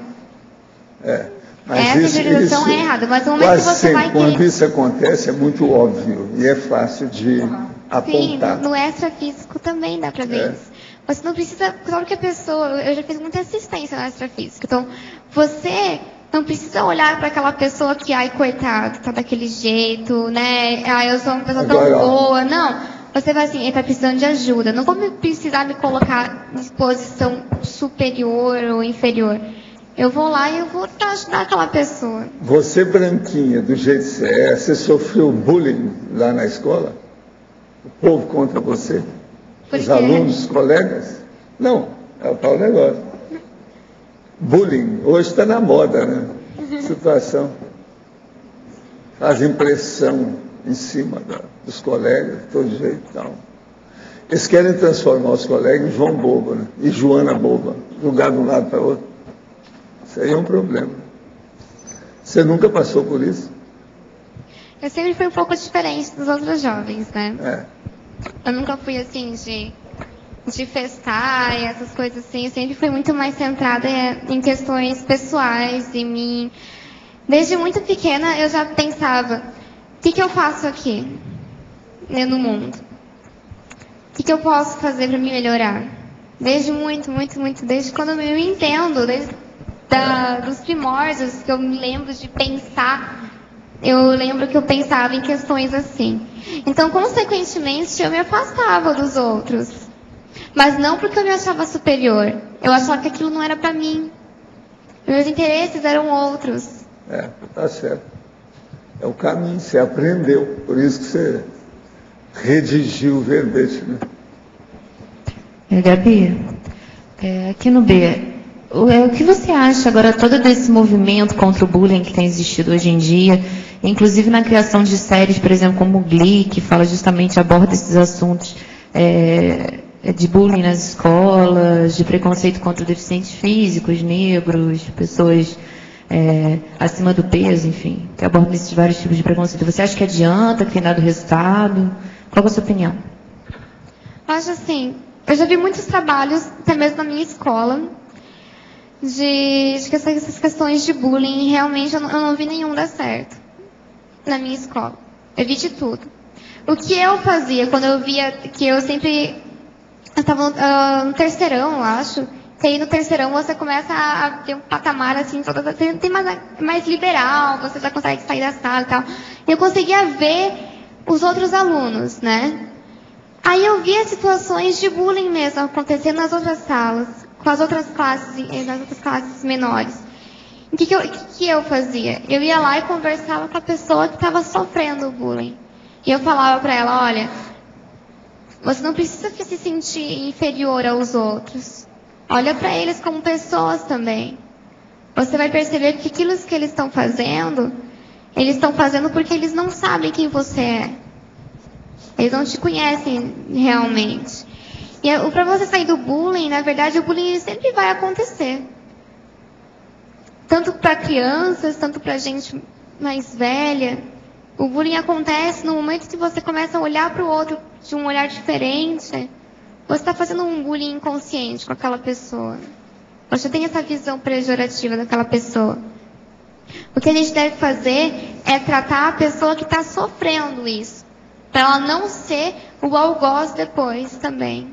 Mas essa inferiorização é errada, mas no momento que você sempre, vai quando isso acontece, é muito óbvio e é fácil de apontar. Sim, no extrafísico também dá para ver isso. Você não precisa, claro que a pessoa, eu já fiz muita assistência no extrafísico, então você não precisa olhar para aquela pessoa que, ai, coitado, tá daquele jeito, né, eu sou uma pessoa tão boa, não. Você vai assim, ele está precisando de ajuda, não vou precisar me colocar em posição superior ou inferior. Eu vou lá e eu vou ajudar aquela pessoa. Você, branquinha, do jeito que você é, você sofreu bullying lá na escola? O povo contra você? Os alunos, os colegas? Não, é o tal negócio. Bullying, hoje está na moda, né? Situação. Faz impressão em cima dos colegas, de todo jeito e tal. Eles querem transformar os colegas em João Boba, né? E Joana Boba, jogar de um lado para o outro. Isso aí é um problema. Você nunca passou por isso? Eu sempre fui um pouco diferente dos outros jovens, né? Eu nunca fui assim de festar e essas coisas assim. Eu sempre fui muito mais centrada em questões pessoais, em mim. Desde muito pequena eu já pensava, o que eu faço aqui, né, no mundo? O que eu posso fazer para me melhorar? Desde desde quando eu me entendo, dos primórdios que eu me lembro de pensar, eu lembro que eu pensava em questões assim. Então, consequentemente, eu me afastava dos outros. Mas não porque eu me achava superior. Eu achava que aquilo não era para mim. Meus interesses eram outros. Tá certo. É o caminho, você aprendeu. Por isso que você redigiu o verbete, né? Gabi, aqui no B, o que você acha agora todo desse movimento contra o bullying que tem existido hoje em dia, inclusive na criação de séries, por exemplo, como o Glee, que fala justamente, aborda esses assuntos de bullying nas escolas, de preconceito contra deficientes físicos, negros, pessoas acima do peso, enfim, que abordam esses vários tipos de preconceito. Você acha que adianta, que tem dado resultado? Qual é a sua opinião? Acho assim, eu já vi muitos trabalhos, até mesmo na minha escola, de essas questões de bullying. Realmente eu não vi nenhum dar certo na minha escola. Eu vi de tudo. O que eu fazia quando eu via que eu estava no terceirão, eu acho, que aí no terceirão você começa a ter um patamar assim, tem mais liberal, você já consegue sair da sala e tal. E eu conseguia ver os outros alunos, né? Aí eu via situações de bullying mesmo acontecendo nas outras salas, com as outras classes, nas outras classes menores. O que eu fazia? Eu ia lá e conversava com a pessoa que estava sofrendo o bullying. E eu falava para ela, olha, você não precisa se sentir inferior aos outros. Olha para eles como pessoas também. Você vai perceber que aquilo que eles estão fazendo porque eles não sabem quem você é. Eles não te conhecem realmente. E para você sair do bullying, na verdade, o bullying sempre vai acontecer. tanto para crianças, tanto para gente mais velha. O bullying acontece no momento que você começa a olhar para o outro de um olhar diferente. Você está fazendo um bullying inconsciente com aquela pessoa. Você tem essa visão pejorativa daquela pessoa. O que a gente deve fazer é tratar a pessoa que está sofrendo isso, para ela não ser o algoz depois também.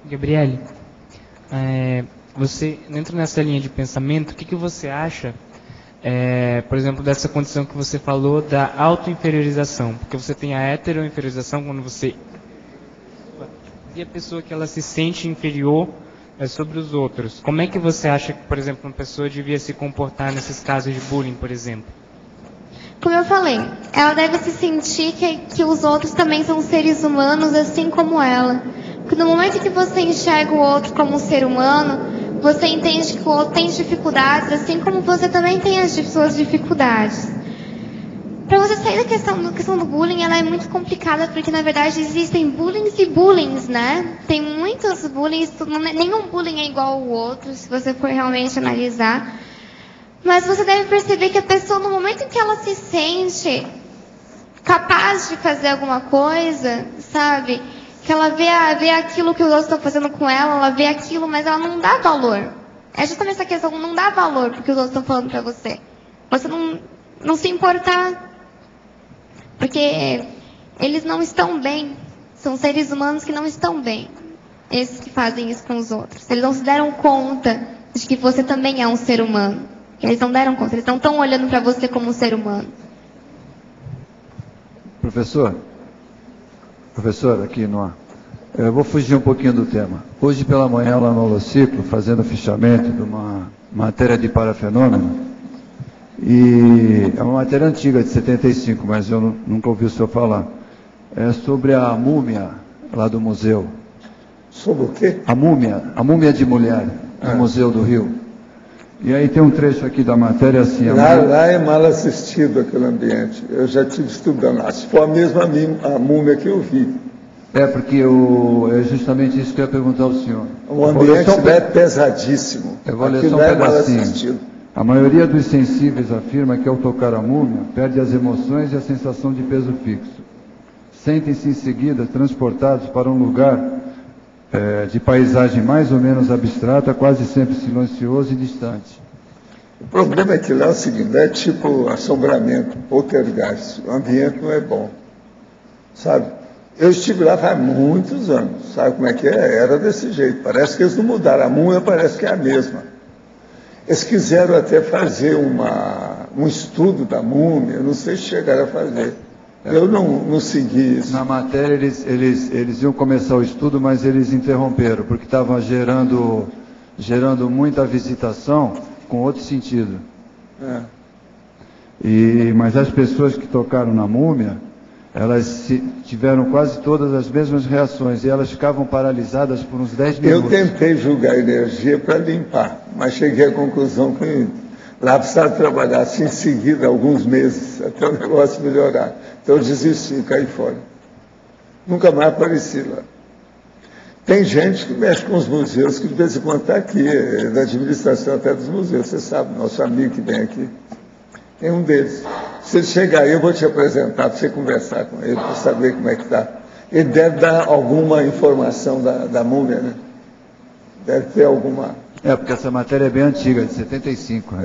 Gabriele, você dentro nessa linha de pensamento, o que você acha, por exemplo, dessa condição que você falou da auto-inferiorização? Porque você tem a heteroinferiorização quando você e a pessoa que ela se sente inferior sobre os outros. Como é que você acha que, por exemplo, uma pessoa devia se comportar nesses casos de bullying, por exemplo? Como eu falei, ela deve se sentir que os outros também são seres humanos, assim como ela. Porque no momento que você enxerga o outro como um ser humano, você entende que o outro tem dificuldades, assim como você também tem as suas dificuldades. Para você sair da questão do bullying, ela é muito complicada, porque na verdade existem bullying e bullying, né? Tem muitos bullying, nenhum bullying é igual ao outro, se você for realmente analisar. Mas você deve perceber que a pessoa, no momento em que ela se sente capaz de fazer alguma coisa, sabe? Que ela vê aquilo que os outros estão fazendo com ela vê aquilo, mas ela não dá valor. É justamente essa questão, não dá valor porque os outros estão falando pra você. Você não se importar. Porque eles não estão bem. São seres humanos que não estão bem. Esses que fazem isso com os outros. Eles não se deram conta de que você também é um ser humano. Eles não deram conta. Eles não estão olhando para você como um ser humano. Professor, aqui no ar. Eu vou fugir um pouquinho do tema. Hoje pela manhã, lá no Holociclo, fazendo fichamento de uma matéria de parafenômeno, e é uma matéria antiga, de 75, mas eu nunca ouvi o senhor falar. É sobre a múmia lá do museu. Sobre o quê? A múmia de mulher, do Museu do Rio. E aí tem um trecho aqui da matéria assim... Lá é mal assistido aquele ambiente. Eu já estive estudando lá. Se for a mesma a múmia que eu vi. Porque é justamente isso que eu ia perguntar ao senhor. O ambiente é pesadíssimo. Eu vou ler só um pedacinho. A maioria dos sensíveis afirma que ao tocar a múmia, perde as emoções e a sensação de peso fixo. Sentem-se em seguida transportados para um lugar de paisagem mais ou menos abstrata, quase sempre silencioso e distante. O problema é que lá é o seguinte, é tipo assombramento, poltergeist. O ambiente não é bom. Sabe? Eu estive lá faz muitos anos. Sabe como é que é? Era desse jeito. Parece que eles não mudaram. A múmia parece que é a mesma. Eles quiseram até fazer um estudo da múmia, não sei se chegaram a fazer. Eu não segui isso. Na matéria eles iam começar o estudo, mas eles interromperam, porque estavam gerando muita visitação com outro sentido. Mas as pessoas que tocaram na múmia, elas tiveram quase todas as mesmas reações e elas ficavam paralisadas por uns 10 minutos. Eu tentei julgar energia para limpar, mas cheguei à conclusão que lá precisava trabalhar assim em seguida, alguns meses, até o negócio melhorar. Então eu desisti, caí fora. Nunca mais apareci lá. Tem gente que mexe com os museus, que de vez em quando está aqui, da administração até dos museus, você sabe, nosso amigo que vem aqui. Tem um deles. Se ele chegar aí, eu vou te apresentar para você conversar com ele, para saber como é que está. Ele deve dar alguma informação da múmia, né? Deve ter alguma... porque essa matéria é bem antiga, de 75.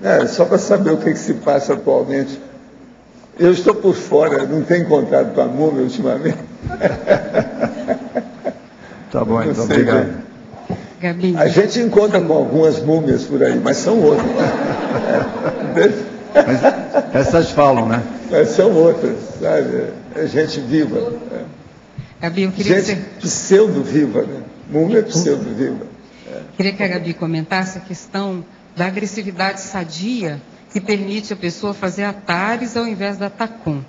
Né? Só para saber o que se passa atualmente. Eu estou por fora, não tenho contato com a múmia ultimamente. Tá bom, então, obrigado. Gabi. A gente encontra com algumas múmias por aí, mas são outras. Mas essas falam, né? Mas são outras, sabe? É gente viva. Gabi, eu queria gente pseudo-viva, né? Múmia pseudo-viva. Queria que a Gabi comentasse a questão da agressividade sadia que permite a pessoa fazer atares ao invés da tacum.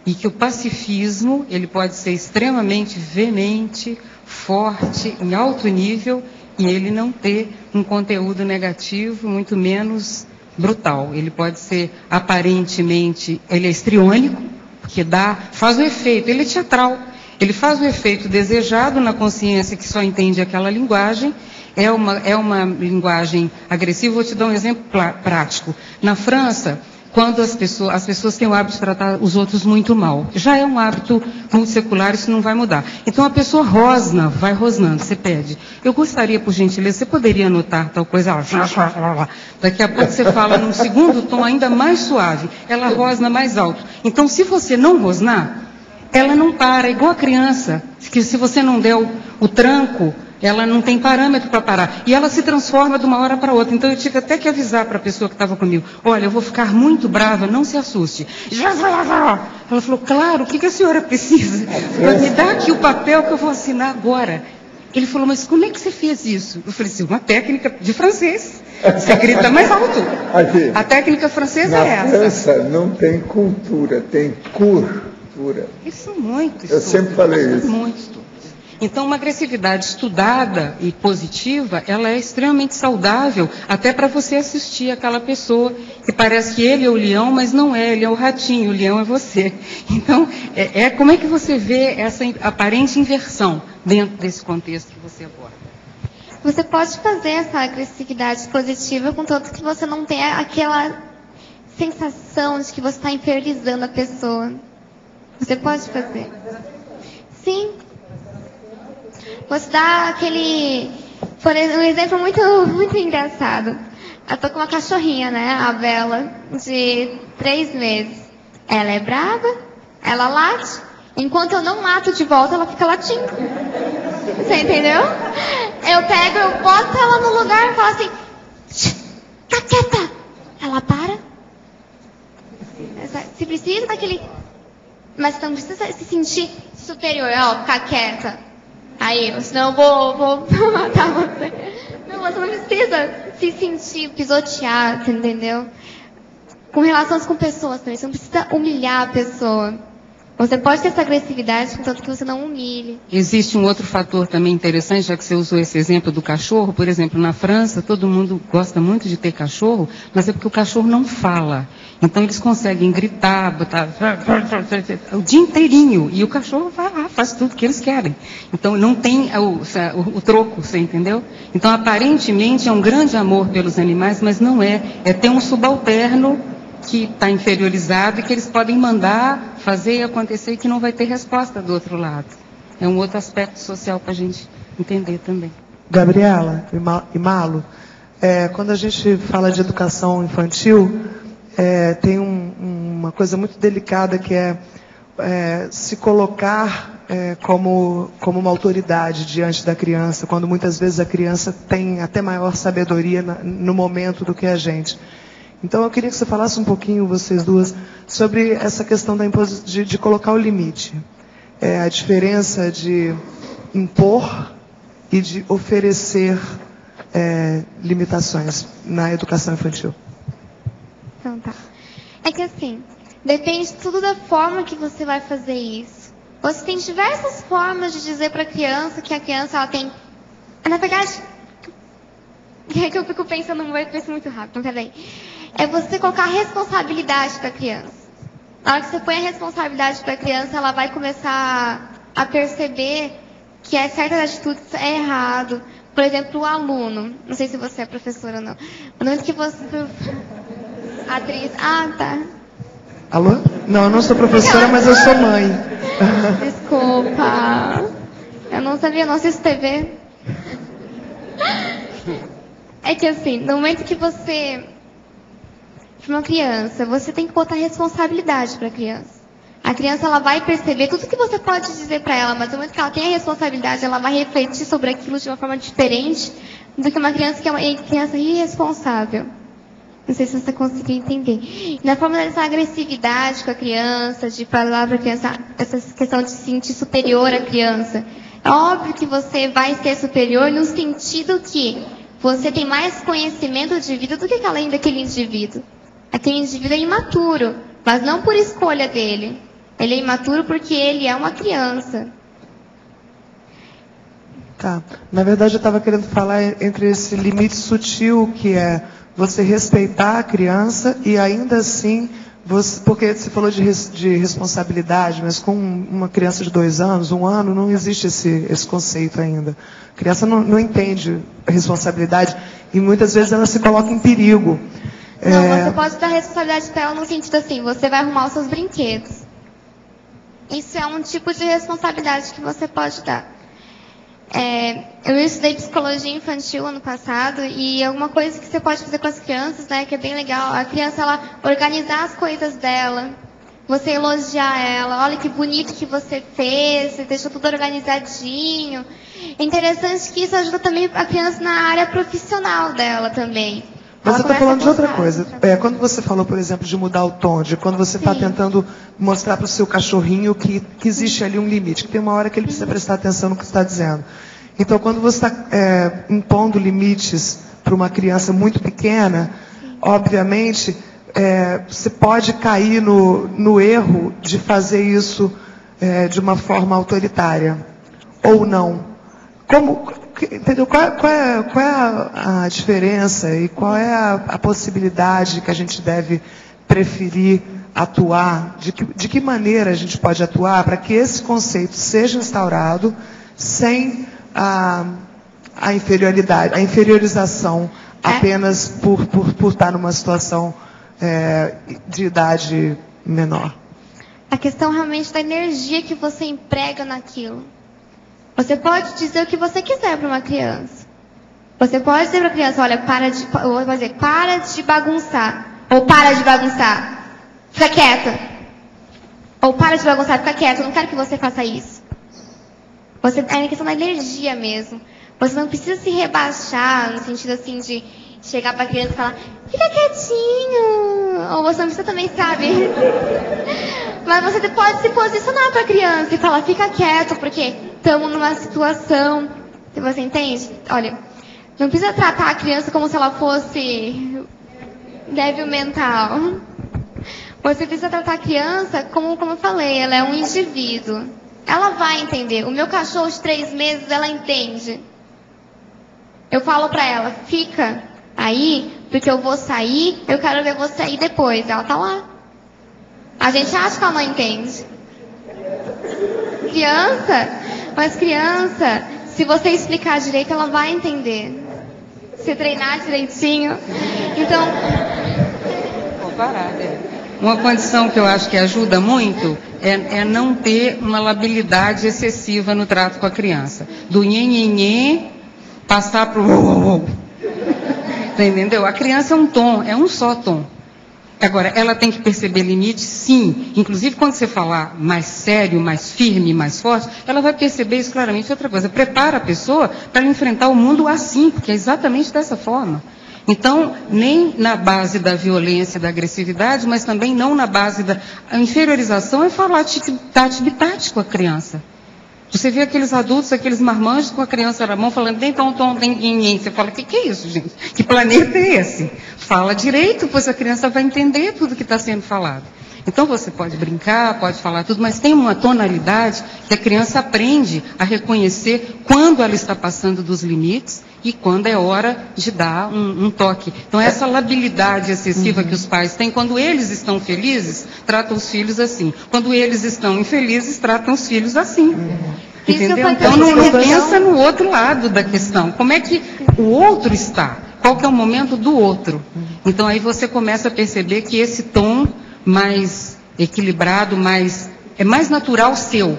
E que o pacifismo, ele pode ser extremamente veemente, forte, em alto nível, e ele não ter um conteúdo negativo, muito menos brutal. Ele pode ser, aparentemente, ele é histriônico, porque faz o efeito, ele é teatral. Ele faz o efeito desejado na consciência que só entende aquela linguagem. É uma linguagem agressiva. Vou te dar um exemplo prático. Na França, quando as pessoas têm o hábito de tratar os outros muito mal. Já é um hábito muito secular, isso não vai mudar. Então a pessoa rosna, vai rosnando, você pede. Eu gostaria, por gentileza, você poderia anotar tal coisa? Daqui a pouco você fala num segundo tom ainda mais suave. Ela rosna mais alto. Então, se você não rosnar, ela não para, igual a criança, que se você não der o tranco, ela não tem parâmetro para parar. E ela se transforma de uma hora para outra. Então eu tive até que avisar para a pessoa que estava comigo: olha, eu vou ficar muito brava, não se assuste. Ela falou: claro, o que a senhora precisa? Me dá aqui o papel que eu vou assinar agora. Ele falou: mas como é que você fez isso? Eu falei assim: uma técnica de francês. Você grita mais alto. Aqui, a técnica francesa é essa. Na França não tem cultura, tem cultura. Isso são muitos. Eu sempre falei isso. Muitos estudos. Então, uma agressividade estudada e positiva, ela é extremamente saudável, até para você assistir aquela pessoa que parece que ele é o leão, mas não é, ele é o ratinho, o leão é você. Então, como é que você vê essa aparente inversão dentro desse contexto que você aborda? Você pode fazer essa agressividade positiva, contanto que você não tenha aquela sensação de que você está inferiorizando a pessoa. Você pode fazer. Sim. Você dá aquele... Por exemplo, um exemplo muito engraçado. Eu tô com uma cachorrinha, né? A Bela, de 3 meses. Ela é brava, ela late. Enquanto eu não lato de volta, ela fica latindo. Você entendeu? Eu boto ela no lugar e falo assim: tá quieta. Ela para. Se precisa daquele... Mas você não precisa se sentir superior, ficar quieta. Aí, senão eu vou matar você. Não, você não precisa se sentir pisoteado, entendeu? Com relações com pessoas também, você não precisa humilhar a pessoa. Você pode ter essa agressividade, contanto que você não humilhe. Existe um outro fator também interessante, já que você usou esse exemplo do cachorro. Por exemplo, na França, todo mundo gosta muito de ter cachorro, mas é porque o cachorro não fala. Então eles conseguem gritar, botar o dia inteirinho. E o cachorro vai lá, faz tudo que eles querem. Então não tem o troco, você entendeu? Então aparentemente é um grande amor pelos animais, mas não é. É ter um subalterno que está inferiorizado e que eles podem mandar fazer e acontecer e que não vai ter resposta do outro lado. É um outro aspecto social para a gente entender também. Gabriela e Malo, quando a gente fala de educação infantil, tem uma coisa muito delicada que é se colocar como uma autoridade diante da criança, quando muitas vezes a criança tem até maior sabedoria no momento do que a gente. Então eu queria que você falasse um pouquinho, vocês duas, sobre essa questão de colocar o limite. A diferença de impor e de oferecer limitações na educação infantil. Então tá. É que assim, depende tudo da forma que você vai fazer isso. Você tem diversas formas de dizer para a criança que a criança ela tem... Na verdade, é que eu fico pensando muito rápido, peraí. É você colocar a responsabilidade para a criança. Na hora que você põe a responsabilidade para a criança, ela vai começar a perceber que certas atitudes é errado. Por exemplo, o aluno. Não sei se você é professora ou não. No momento que você... Atriz. Ah, tá. Alô? Não, eu não sou professora, mas eu sou mãe. Desculpa. Eu não sabia, não assisto TV. É que assim, no momento que você... Para uma criança, você tem que botar responsabilidade para a criança. A criança ela vai perceber tudo que você pode dizer para ela, mas no momento que ela tem a responsabilidade, ela vai refletir sobre aquilo de uma forma diferente do que uma criança que é uma criança irresponsável. Não sei se você conseguiu entender. Na forma dessa agressividade com a criança, de falar para a criança essa questão de se sentir superior à criança. É óbvio que você vai ser superior no sentido que você tem mais conhecimento de vida do que aquele indivíduo. Aquele indivíduo é imaturo, mas não por escolha dele. Ele é imaturo porque ele é uma criança. Tá. Na verdade, eu estava querendo falar entre esse limite sutil que é você respeitar a criança e ainda assim Porque você falou de responsabilidade, mas com uma criança de 2 anos, 1 ano, não existe esse conceito ainda. A criança não entende a responsabilidade e muitas vezes ela se coloca em perigo. Não, você pode dar responsabilidade para ela no sentido assim, você vai arrumar os seus brinquedos. Isso é um tipo de responsabilidade que você pode dar. Eu estudei psicologia infantil ano passado e alguma coisa que você pode fazer com as crianças, né, que é bem legal, a criança ela organizar as coisas dela, você elogiar ela, olha que bonito que você fez, você deixou tudo organizadinho. É interessante que isso ajuda também a criança na área profissional dela também. Mas eu estou falando de outra coisa. Quando você falou, por exemplo, de mudar o tom, de quando você está tentando mostrar para o seu cachorrinho que existe ali um limite, que tem uma hora que ele precisa prestar atenção no que você está dizendo. Então, quando você está impondo limites para uma criança muito pequena, obviamente, você pode cair no erro de fazer isso de uma forma autoritária. Ou não. Entendeu? Qual é a diferença e qual é a possibilidade que a gente deve preferir atuar? De que maneira a gente pode atuar para que esse conceito seja instaurado sem a inferioridade, a inferiorização apenas por estar numa situação de idade menor? A questão realmente da energia que você emprega naquilo. Você pode dizer o que você quiser para uma criança. Você pode dizer para a criança, olha, para de bagunçar. Ou para de bagunçar. Fica quieta. Ou para de bagunçar, fica quieta. Eu não quero que você faça isso. É questão da energia mesmo. Você não precisa se rebaixar no sentido assim de chegar para a criança e falar, fica quietinho. Ou você não precisa também, sabe? Mas você pode se posicionar para a criança e falar, fica quieto, porque estamos numa situação. Você entende? Olha, não precisa tratar a criança como se ela fosse débil mental. Você precisa tratar a criança como eu falei, ela é um indivíduo. Ela vai entender. O meu cachorro de 3 meses, ela entende. Eu falo pra ela, fica aí, porque eu vou sair, eu quero ver você aí depois. Ela tá lá. A gente acha que ela não entende. Criança, se você explicar direito, ela vai entender. Se treinar direitinho. Então... Vou parar, Uma condição que eu acho que ajuda muito é não ter uma labilidade excessiva no trato com a criança. Do nhenhenhê passar para o... Entendeu? A criança é um tom, é um só tom. Agora, ela tem que perceber limite, sim. Inclusive, quando você falar mais sério, mais firme, mais forte, ela vai perceber isso claramente. Outra coisa, prepara a pessoa para enfrentar o mundo assim, porque é exatamente dessa forma. Então, nem na base da violência, da agressividade, mas também não na base da inferiorização, é falar tic-tac-bitate com a criança. Você vê aqueles adultos, aqueles marmanjos com a criança na mão, falando, tem tom, tem nhenhen. Você fala, o que é isso, gente? Que planeta é esse? Fala direito, pois a criança vai entender tudo que está sendo falado. Então você pode brincar, pode falar tudo, mas tem uma tonalidade que a criança aprende a reconhecer quando ela está passando dos limites e quando é hora de dar um toque. Então essa labilidade excessiva que os pais têm, quando eles estão felizes, tratam os filhos assim. Quando eles estão infelizes, tratam os filhos assim. Entendeu? Então não pensa no outro lado da questão. Como é que o outro está? Qual que é o momento do outro? Então aí você começa a perceber que esse tom mais equilibrado, é mais natural seu.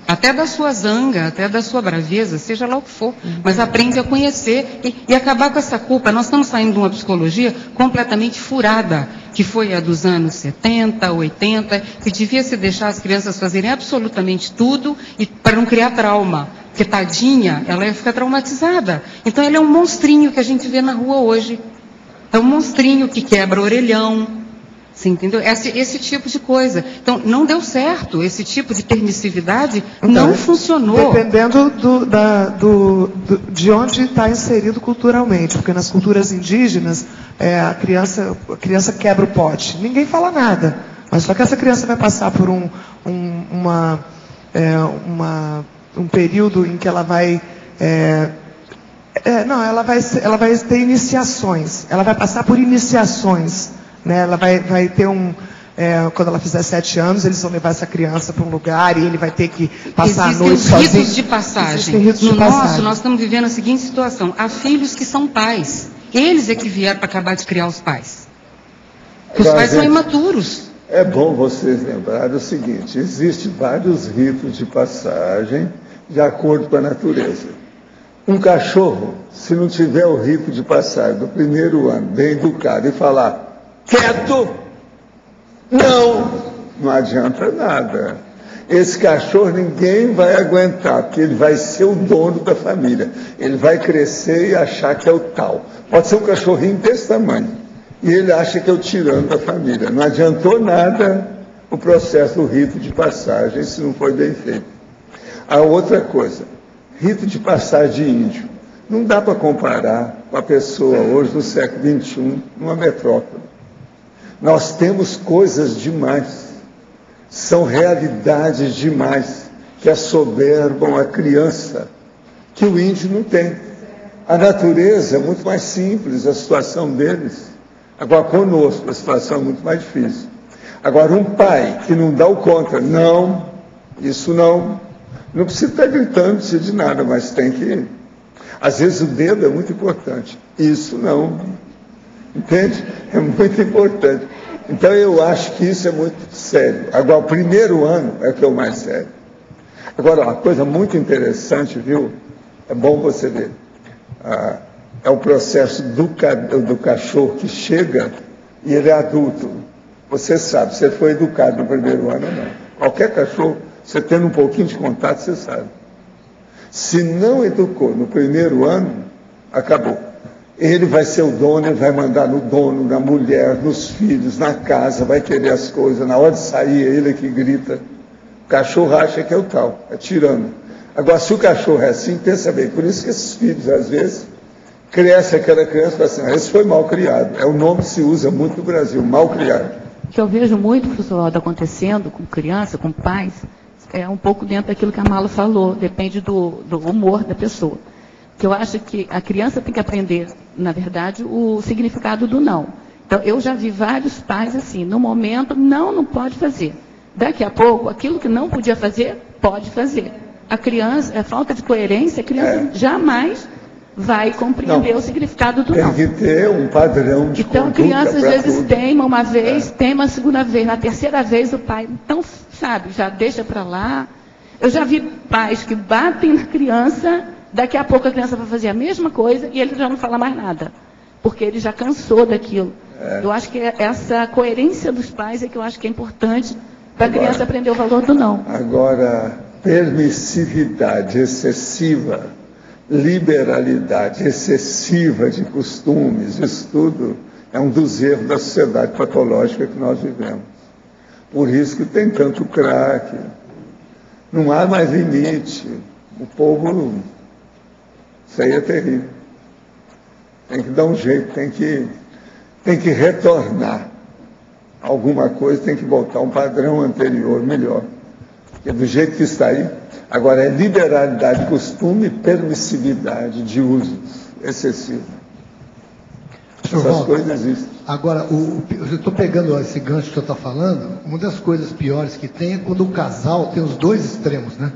Até da sua zanga, até da sua braveza, seja lá o que for. Mas aprende a conhecer e acabar com essa culpa. Nós estamos saindo de uma psicologia completamente furada, que foi a dos anos 70, 80, que devia se deixar as crianças fazerem absolutamente tudo e para não criar trauma. Porque tadinha, ela ia ficar traumatizada. Então ela é um monstrinho que a gente vê na rua hoje. É um monstrinho que quebra orelhão. Você entendeu? Esse tipo de coisa. Então, não deu certo. Esse tipo de permissividade não funcionou. Dependendo de onde está inserido culturalmente. Porque nas culturas indígenas, a criança quebra o pote. Ninguém fala nada. Mas só que essa criança vai passar por um período em que ela vai... ela vai ter iniciações. Ela vai passar por iniciações. Né? Ela vai ter quando ela fizer 7 anos, eles vão levar essa criança para um lugar e ele vai ter que passar a noite sozinho. Existem ritos de passagem. passagem. No nosso, nós estamos vivendo a seguinte situação. Há filhos que são pais. Eles é que vieram para acabar de criar os pais. Os pais são imaturos. É bom vocês lembrarem o seguinte, existem vários ritos de passagem de acordo com a natureza. Um cachorro, se não tiver o rito de passagem do primeiro ano, bem educado, e falar, quieto, não adianta nada. Esse cachorro ninguém vai aguentar, porque ele vai ser o dono da família. Ele vai crescer e achar que é o tal. Pode ser um cachorrinho desse tamanho. E ele acha que é o tirano da família. Não adiantou nada o processo do rito de passagem se não foi bem feito. A outra coisa, rito de passagem de índio. Não dá para comparar com a pessoa hoje do século XXI numa metrópole. Nós temos coisas demais. São realidades demais que assoberbam a criança, que o índio não tem. A natureza é muito mais simples, a situação deles. Agora, conosco, a situação é muito mais difícil. Agora, um pai que não dá o contra, não, isso não precisa estar gritando, não precisa de nada, mas tem que... Às vezes o dedo é muito importante, isso não. Entende? É muito importante. Então, eu acho que isso é muito sério. Agora, o primeiro ano é que é o mais sério. Agora, uma coisa muito interessante, viu? É bom você ver. É o processo do cachorro que chega e ele é adulto. Você sabe, você foi educado no primeiro ano ou não. Qualquer cachorro, você tendo um pouquinho de contato, você sabe. Se não educou no primeiro ano, acabou. Ele vai ser o dono, ele vai mandar no dono, na mulher, nos filhos, na casa, vai querer as coisas. Na hora de sair, é ele que grita. O cachorro acha que é o tal, é tirano. Agora, se o cachorro é assim, pensa bem. Por isso que esses filhos, às vezes, cresce aquela criança e fala assim, esse foi mal criado. É o nome que se usa muito no Brasil, mal criado. O que eu vejo muito, professor Aldo, acontecendo com criança, com pais, é um pouco dentro daquilo que a Mala falou, depende do humor da pessoa. Que eu acho que a criança tem que aprender, na verdade, o significado do não. Então, eu já vi vários pais assim, no momento, não pode fazer. Daqui a pouco, aquilo que não podia fazer, pode fazer. A criança, a falta de coerência, a criança jamais vai compreender o significado do não. Tem que ter um padrão de Então, a criança às vezes teima uma vez, teima a segunda vez, na terceira vez o pai, então, sabe, já deixa para lá. Eu já vi pais que batem na criança, daqui a pouco a criança vai fazer a mesma coisa e ele já não fala mais nada, porque ele já cansou daquilo. Eu acho que essa coerência dos pais é que eu acho que é importante para a criança aprender o valor do não. Agora, permissividade excessiva, liberalidade excessiva de costumes, isso tudo é um dos erros da sociedade patológica que nós vivemos. Por isso que tem tanto crack, não há mais limite, o povo, isso aí é terrível. Tem que dar um jeito, tem que retornar alguma coisa, tem que voltar a um padrão anterior melhor. Porque do jeito que está aí, agora é liberalidade de costume e permissividade de usos excessivos. Essas coisas existem. Agora, eu estou pegando esse gancho que você está falando, uma das coisas piores que tem é quando o casal tem os dois extremos, né?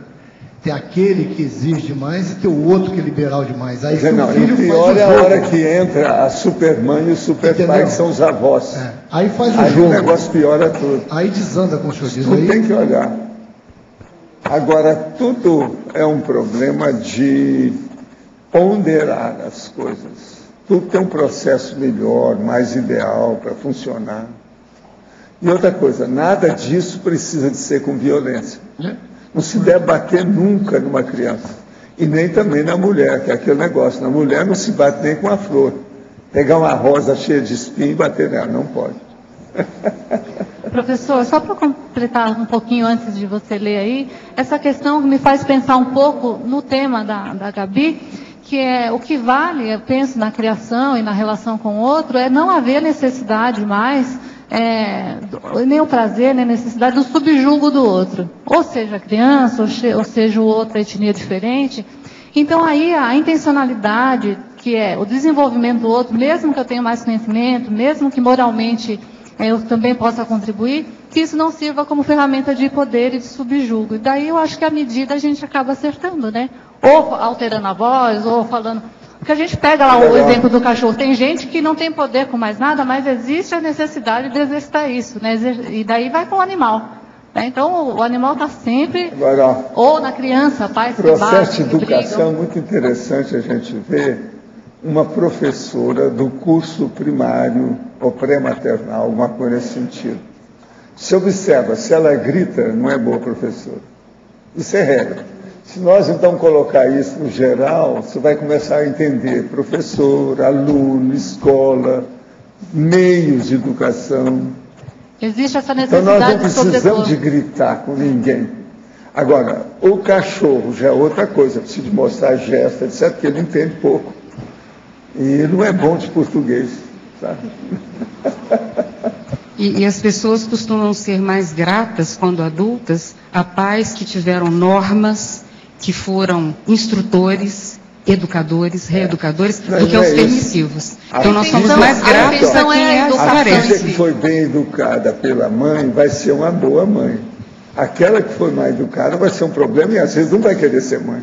Tem aquele que exige demais e tem o outro que é liberal demais. Aí não, o pior é a hora que entra a supermãe e o superpai, que são os avós. Aí faz o aí jogo. O negócio piora tudo. Aí desanda, como o senhor diz. Tudo aí... tem que olhar. Agora, tudo é um problema de ponderar as coisas. Tudo tem um processo melhor, mais ideal para funcionar. E outra coisa, nada disso precisa de ser com violência. Não se deve bater nunca numa criança. E nem também na mulher, que é aquele negócio. Na mulher não se bate nem com a flor. Pegar uma rosa cheia de espinho e bater nela, não pode. Professor, só para completar um pouquinho antes de você ler aí, essa questão me faz pensar um pouco no tema da Gabi, que é o que vale, eu penso, na criação e na relação com o outro, é não haver necessidade mais, nem o prazer, nem a necessidade do subjugo do outro. Ou seja, a criança, ou seja, o outro, a etnia diferente. Então, aí, a intencionalidade, que é o desenvolvimento do outro, mesmo que eu tenha mais conhecimento, mesmo que moralmente eu também possa contribuir, que isso não sirva como ferramenta de poder e de subjugo. E daí eu acho que a medida a gente acaba acertando, né? Ou alterando a voz, ou falando... Porque a gente pega lá o exemplo do cachorro. Tem gente que não tem poder com mais nada, mas existe a necessidade de exercitar isso, né? E daí vai com o animal. Né? Então, o animal está sempre... Agora, ou na criança, pais que processo batem, de educação é brigam. muito interessante a gente ver uma professora do curso primário ou pré-maternal, alguma coisa nesse sentido. Você observa, se ela grita, não é boa professora. Isso é regra. Se nós, então, colocar isso no geral, você vai começar a entender professor, aluno, escola, meios de educação. Existe essa Então, necessidade nós não precisamos sobrepor. de gritar com ninguém. Agora, o cachorro já é outra coisa, precisa de mostrar gestos, etc., porque ele entende pouco. E ele não é bom de português, sabe? E as pessoas costumam ser mais gratas, quando adultas, a pais que tiveram normas, que foram instrutores, educadores, reeducadores, do que aos permissivos. Então nós somos mais gratos a quem é A filha carece. que foi bem educada pela mãe vai ser uma boa mãe. Aquela que foi mal educada vai ser um problema e às vezes não vai querer ser mãe.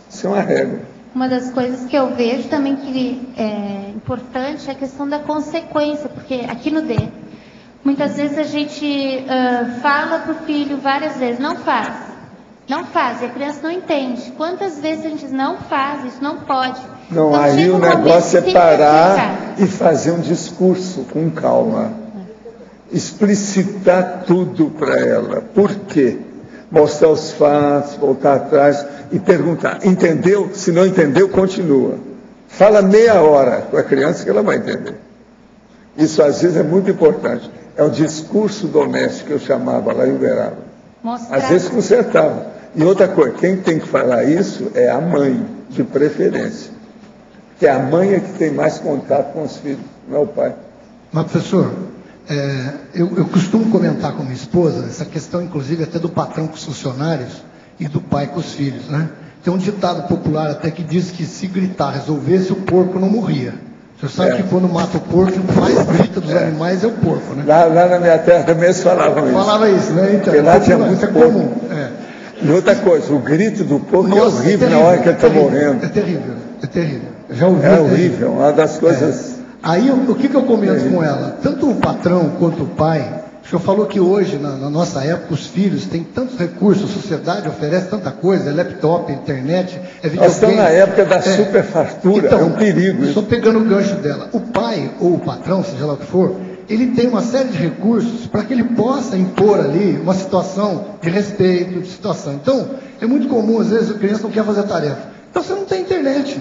Isso é uma regra. Uma das coisas que eu vejo também que é importante é a questão da consequência, porque aqui no D, muitas vezes a gente fala para o filho várias vezes, não faz, e a criança não entende. Quantas vezes a gente diz, não faz, isso não pode. Não, Então, aí chega o um momento negócio é que tem que parar aplicar. e fazer um discurso com calma. Explicitar tudo para ela. Por quê? Mostrar os fatos, voltar atrás e perguntar. Entendeu? Se não entendeu, continua. Fala meia hora com a criança que ela vai entender. Isso às vezes é muito importante. É o discurso doméstico que eu chamava lá em Uberaba. Às vezes consertava. E outra coisa, quem tem que falar isso é a mãe, de preferência. Que a mãe é que tem mais contato com os filhos, não é o pai. Mas, professor, eu costumo comentar com minha esposa essa questão, inclusive, até do patrão com os funcionários e do pai com os filhos, né? Tem um ditado popular até que diz que se gritar resolvesse, o porco não morria. O senhor sabe que quando mata o porco, o que mais grita dos animais é o porco, né? Lá na minha terra também eles falavam isso. Falava isso, né? Então, porque lá tinha muito porco. Comum. E outra coisa, o grito do porco é horrível na hora que ele está morrendo. É terrível, é terrível. Já ouvi. É horrível, uma das coisas... Aí o que eu comento com ela? Tanto o patrão quanto o pai, o senhor falou que hoje, na nossa época, os filhos têm tantos recursos, a sociedade oferece tanta coisa, é laptop, internet, é videogame. Nós estamos na época da superfartura, então, é um perigo. Estou pegando o gancho dela. O pai ou o patrão, seja lá o que for, ele tem uma série de recursos para que ele possa impor ali uma situação de respeito, de situação. Então, é muito comum, às vezes, a criança não quer fazer a tarefa. Então, você não tem internet.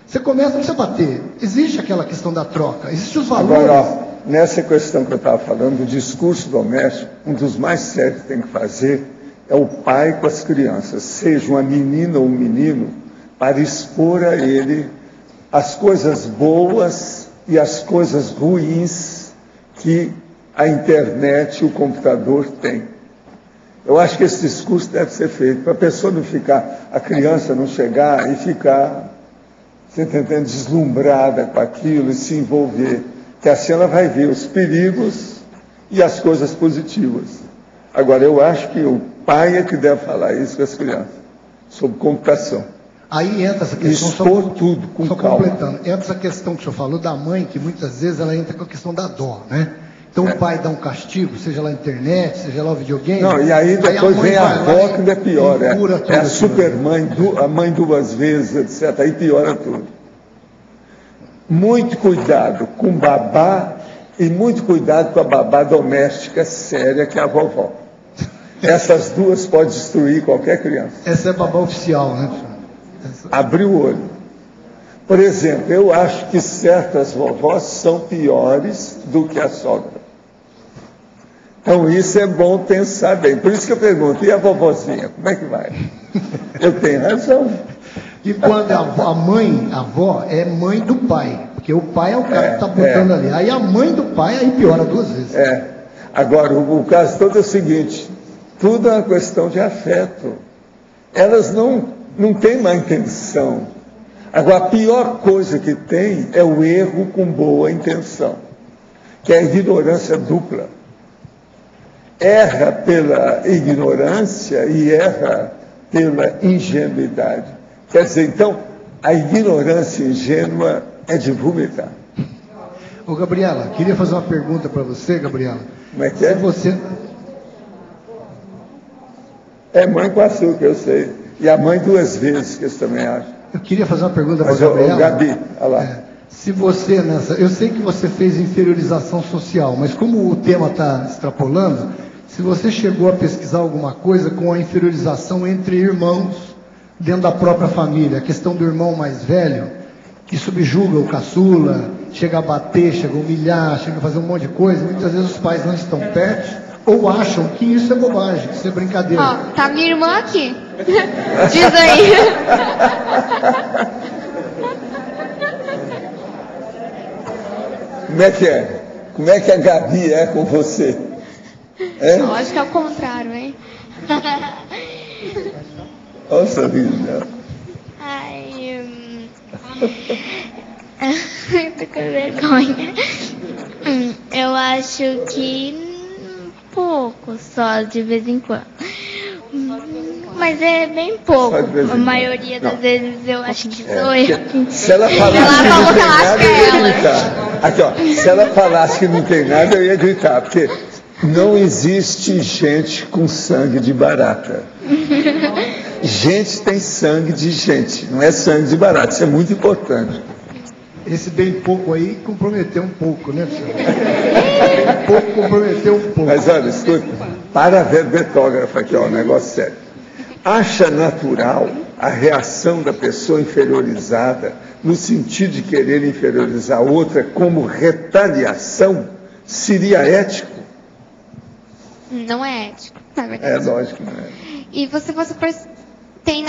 Você começa, não precisa bater. Existe aquela questão da troca, existem os valores. Agora, ó, nessa questão que eu estava falando, do discurso doméstico, um dos mais sérios que tem que fazer é o pai com as crianças, seja uma menina ou um menino, para expor a ele as coisas boas e as coisas ruins que a internet e o computador têm. Eu acho que esse discurso deve ser feito para a pessoa não ficar, a criança não chegar e ficar, você está entendendo, deslumbrada com aquilo e se envolver. Que assim ela vai ver os perigos e as coisas positivas. Agora, eu acho que o pai é que deve falar isso com as crianças, sobre computação. Aí entra essa questão... Expor tudo com calma. Completando, entra essa questão que o senhor falou da mãe, que muitas vezes ela entra com a questão da dó, né? Então o pai dá um castigo, seja lá a internet, seja lá o videogame. Não, e aí depois vem a avó, que ainda é pior. É a supermãe, a mãe duas vezes, etc. Aí piora tudo. Muito cuidado com babá e muito cuidado com a babá doméstica séria, que é a vovó. Essas duas podem destruir qualquer criança. Essa é a babá oficial, né? Abrir o olho. Por exemplo, eu acho que certas vovós são piores do que a sogra. Então isso é bom pensar bem. Por isso que eu pergunto, e a vovozinha, como é que vai? Eu tenho razão. E quando a mãe, a avó, é mãe do pai, porque o pai é o cara que está botando ali. Aí a mãe do pai, aí piora duas vezes. Agora, o caso todo é o seguinte, tudo é uma questão de afeto. Elas não têm má intenção. Agora, a pior coisa que tem é o erro com boa intenção. que é a ignorância dupla. Erra pela ignorância e erra pela ingenuidade. Quer dizer, então, a ignorância ingênua é de vomitar. Ô, Gabriela, queria fazer uma pergunta para você, Gabriela. Como é que é? Se você... É mãe com açúcar, eu sei. E a mãe 2 vezes, que eu também acho. Eu queria fazer uma pergunta para a Mas, Gabriela. Gabi, olha lá. Se você eu sei que você fez inferiorização social, mas como o tema está extrapolando, se você chegou a pesquisar alguma coisa com a inferiorização entre irmãos dentro da própria família, a questão do irmão mais velho, que subjuga o caçula, chega a bater, chega a humilhar, chega a fazer um monte de coisa, muitas vezes os pais não estão perto, ou acham que isso é bobagem, que isso é brincadeira. Ó, tá minha irmã aqui. Diz aí. Como é que é? Como é que a Gabi é com você? É? Eu acho que é o contrário, hein? Olha o sorriso dela. Ai, tô com vergonha. Eu acho que pouco, só de vez em quando. Mas é bem pouco. A maioria das vezes eu acho que sou eu. Se ela falasse que não tem nada, eu ia gritar. Aqui, ó. Se ela falasse que não tem nada, eu ia gritar. Porque não existe gente com sangue de barata. Gente tem sangue de gente, não é sangue de barata. Isso é muito importante. Esse bem pouco aí comprometeu um pouco, né, senhor? Bem pouco comprometeu um pouco. Mas olha, escuta, para ver betógrafo aqui, ó, um negócio sério. Acha natural a reação da pessoa inferiorizada no sentido de querer inferiorizar outra como retaliação? Seria ético? Não é ético, na verdade. É lógico, não é. E você tem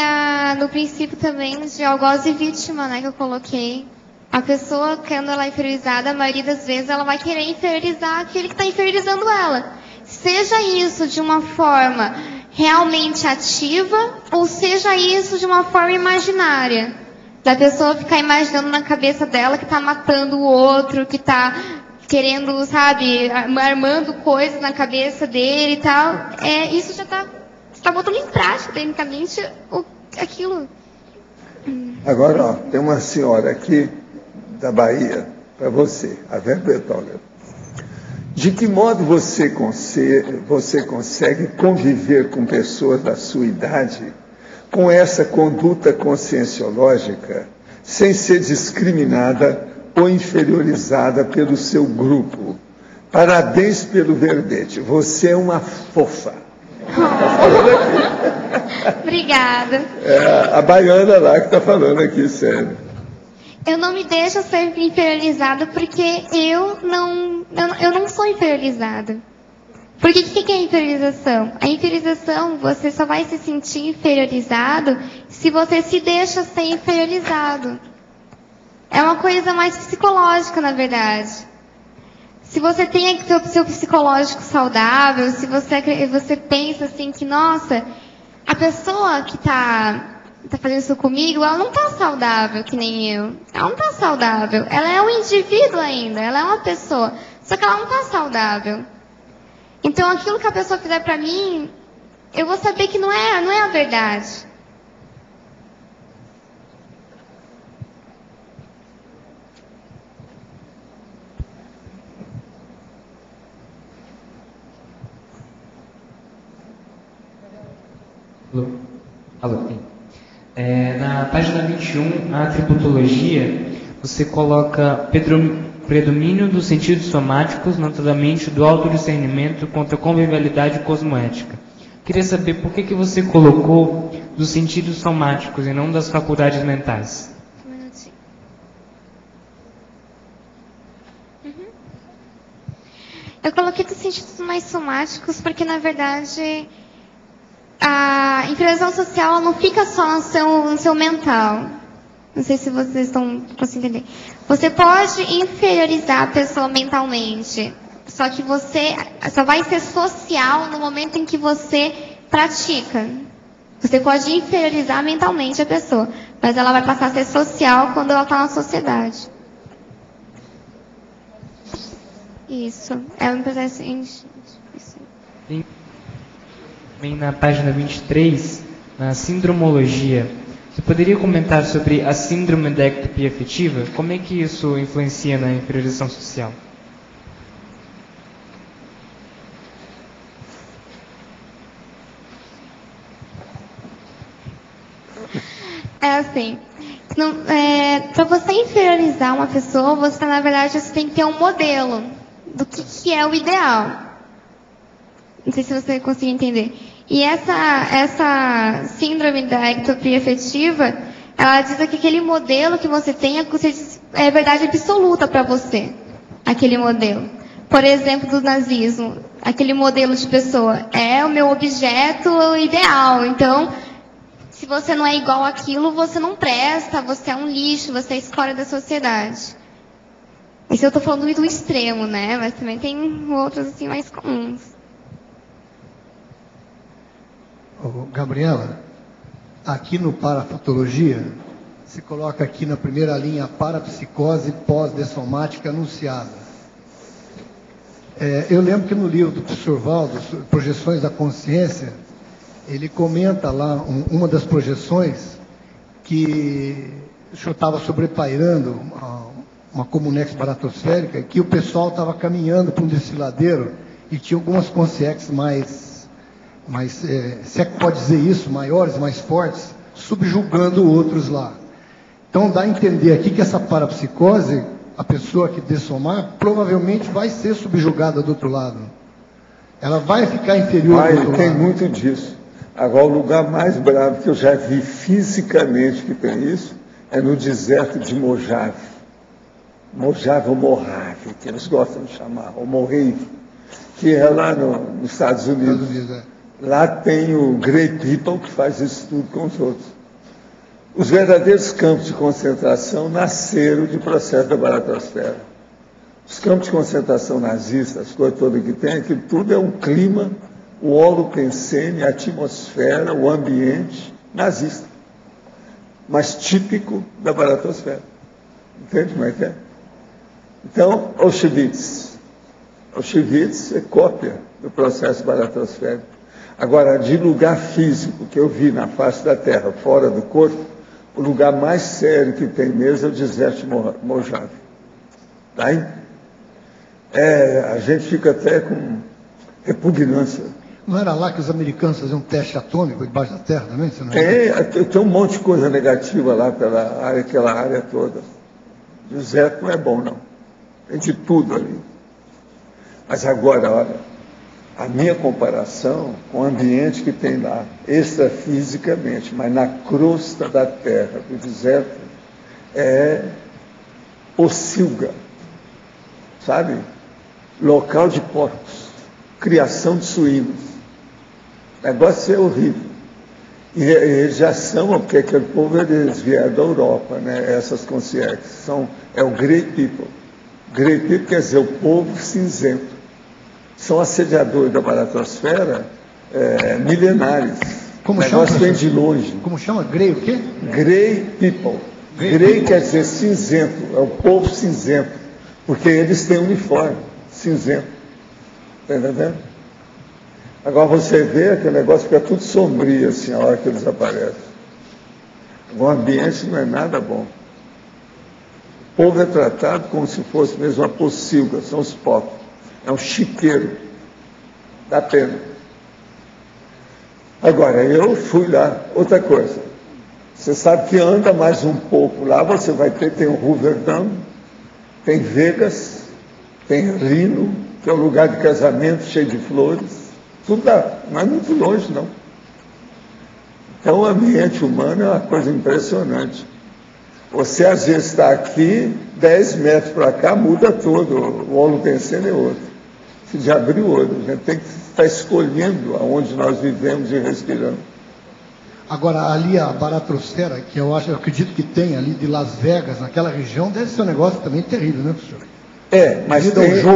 no princípio também de algoz e vítima, né, que eu coloquei. A pessoa, quando ela é inferiorizada, a maioria das vezes ela vai querer inferiorizar aquele que está inferiorizando ela. Seja isso de uma forma realmente ativa, ou seja isso de uma forma imaginária. Da pessoa ficar imaginando na cabeça dela que está matando o outro, que está querendo, sabe, armando coisas na cabeça dele e tal. Isso já está botando em prática, tecnicamente, aquilo. Agora, ó, tem uma senhora aqui da Bahia, para você, a Vera Betógrafo. De que modo você consegue conviver com pessoas da sua idade com essa conduta conscienciológica sem ser discriminada ou inferiorizada pelo seu grupo? Parabéns pelo verbete. Você é uma fofa. Tá falando aqui. Obrigada. É a baiana lá que está falando aqui, sério. Eu não me deixo ser inferiorizada porque eu não sou inferiorizada. Porque o que é inferiorização? A inferiorização, você só vai se sentir inferiorizado se você se deixa ser inferiorizado. É uma coisa mais psicológica, na verdade. Se você tem o seu psicológico saudável, se você pensa assim que, nossa, a pessoa que está fazendo isso comigo, ela não está saudável que nem eu. Ela não está saudável. Ela é um indivíduo ainda, ela é uma pessoa. Só que ela não está saudável. Então aquilo que a pessoa fizer para mim, eu vou saber que não é a verdade. Alô. Na página 21, a tributologia, você coloca predomínio dos sentidos somáticos, notadamente do autodiscernimento contra a convivialidade cosmoética. Queria saber por que você colocou dos sentidos somáticos e não das faculdades mentais. Um minutinho. Eu coloquei dos sentidos mais somáticos porque, na verdade, a inferiorização social ela não fica só no seu mental. Não sei se vocês estão conseguindo entender. Você pode inferiorizar a pessoa mentalmente, só que você só vai ser social no momento em que você pratica. Você pode inferiorizar mentalmente a pessoa, mas ela vai passar a ser social quando ela está na sociedade. Isso. É um processo isso. Também na página 23, na sindromologia, você poderia comentar sobre a síndrome da ectopia afetiva? Como é que isso influencia na inferiorização social? É assim, para você inferiorizar uma pessoa, na verdade, você tem que ter um modelo do que é o ideal. Não sei se você conseguiu entender. E essa síndrome da ectopia afetiva, ela diz que aquele modelo que você tem é verdade absoluta para você. Aquele modelo. Por exemplo, do nazismo. Aquele modelo de pessoa é o meu objeto ideal. Então, se você não é igual àquilo, você não presta, você é um lixo, você é escória da sociedade. Isso eu estou falando do extremo, né? Mas também tem outros assim mais comuns. Gabriela, aqui no Parafatologia, se coloca aqui na primeira linha a parapsicose pós-dessomática anunciada. Eu lembro que no livro do professor Valdo, Projeções da Consciência, ele comenta lá uma das projeções que o senhor estava sobrepairando uma comunex baratosférica, que o pessoal estava caminhando para um desfiladeiro e tinha algumas consciências se é que pode dizer isso, maiores, mais fortes, subjugando outros lá. Então dá a entender aqui que essa parapsicose, a pessoa que dessomar, provavelmente vai ser subjugada do outro lado. Ela vai ficar inferior do outro lado. Tem muito disso. Agora, o lugar mais bravo que eu já vi fisicamente que tem isso é no deserto de Mojave. Mojave ou Mojave, que eles gostam de chamar, ou Mojave, que é lá nos Estados Unidos. Lá tem o Great People que faz isso tudo com os outros. Os verdadeiros campos de concentração nasceram de processo da baratosfera. Os campos de concentração nazistas, as coisas todas que tem, aquilo tudo é um clima, o holopensene, a atmosfera, o ambiente nazista, mas típico da baratosfera. Entende como é que é? Então, Auschwitz é cópia do processo baratosférico. Agora, de lugar físico que eu vi na face da Terra, fora do corpo, o lugar mais sério que tem mesmo é o deserto de Mojave. Tá aí? A gente fica até com repugnância. Não era lá que os americanos faziam um teste atômico debaixo da Terra também? Você não tem um monte de coisa negativa lá pela área, aquela área toda. O deserto não é bom, não. Tem de tudo ali. Mas agora, olha, a minha comparação com o ambiente que tem lá, extrafisicamente, mas na crosta da terra, do deserto, é pocilga, sabe? Local de porcos, criação de suínos. O negócio é horrível. E eles já são, porque aquele povo, eles vieram da Europa, né? Essas consciências. É o Great People. Great People quer dizer o povo cinzento. São assediadores da baratosfera milenares. Como o negócio chama? vem de longe. Como chama? Grey o quê? Grey People. Grey quer dizer cinzento, é o povo cinzento, porque eles têm uniforme cinzento. Está entendendo? Agora você vê que o negócio fica tudo sombrio assim, a hora que eles aparecem. O ambiente não é nada bom. O povo é tratado como se fosse mesmo uma pocilga, são os povos. É um chiqueiro. Dá pena. Agora, eu fui lá. Outra coisa. Você sabe que anda mais um pouco lá, você vai tem o Hoover Dam, tem Vegas, tem Reno, que é um lugar de casamento cheio de flores. Tudo dá, não é muito longe, não. Então, o ambiente humano é uma coisa impressionante. Você, às vezes, está aqui, 10 metros para cá, muda todo. O holopensene é outro. Se já abriu o olho, a gente tem que estar escolhendo aonde nós vivemos e respiramos. Agora, ali a baratrosfera, que eu acredito que tem ali de Las Vegas, naquela região, deve ser um negócio também terrível, né, professor? Mas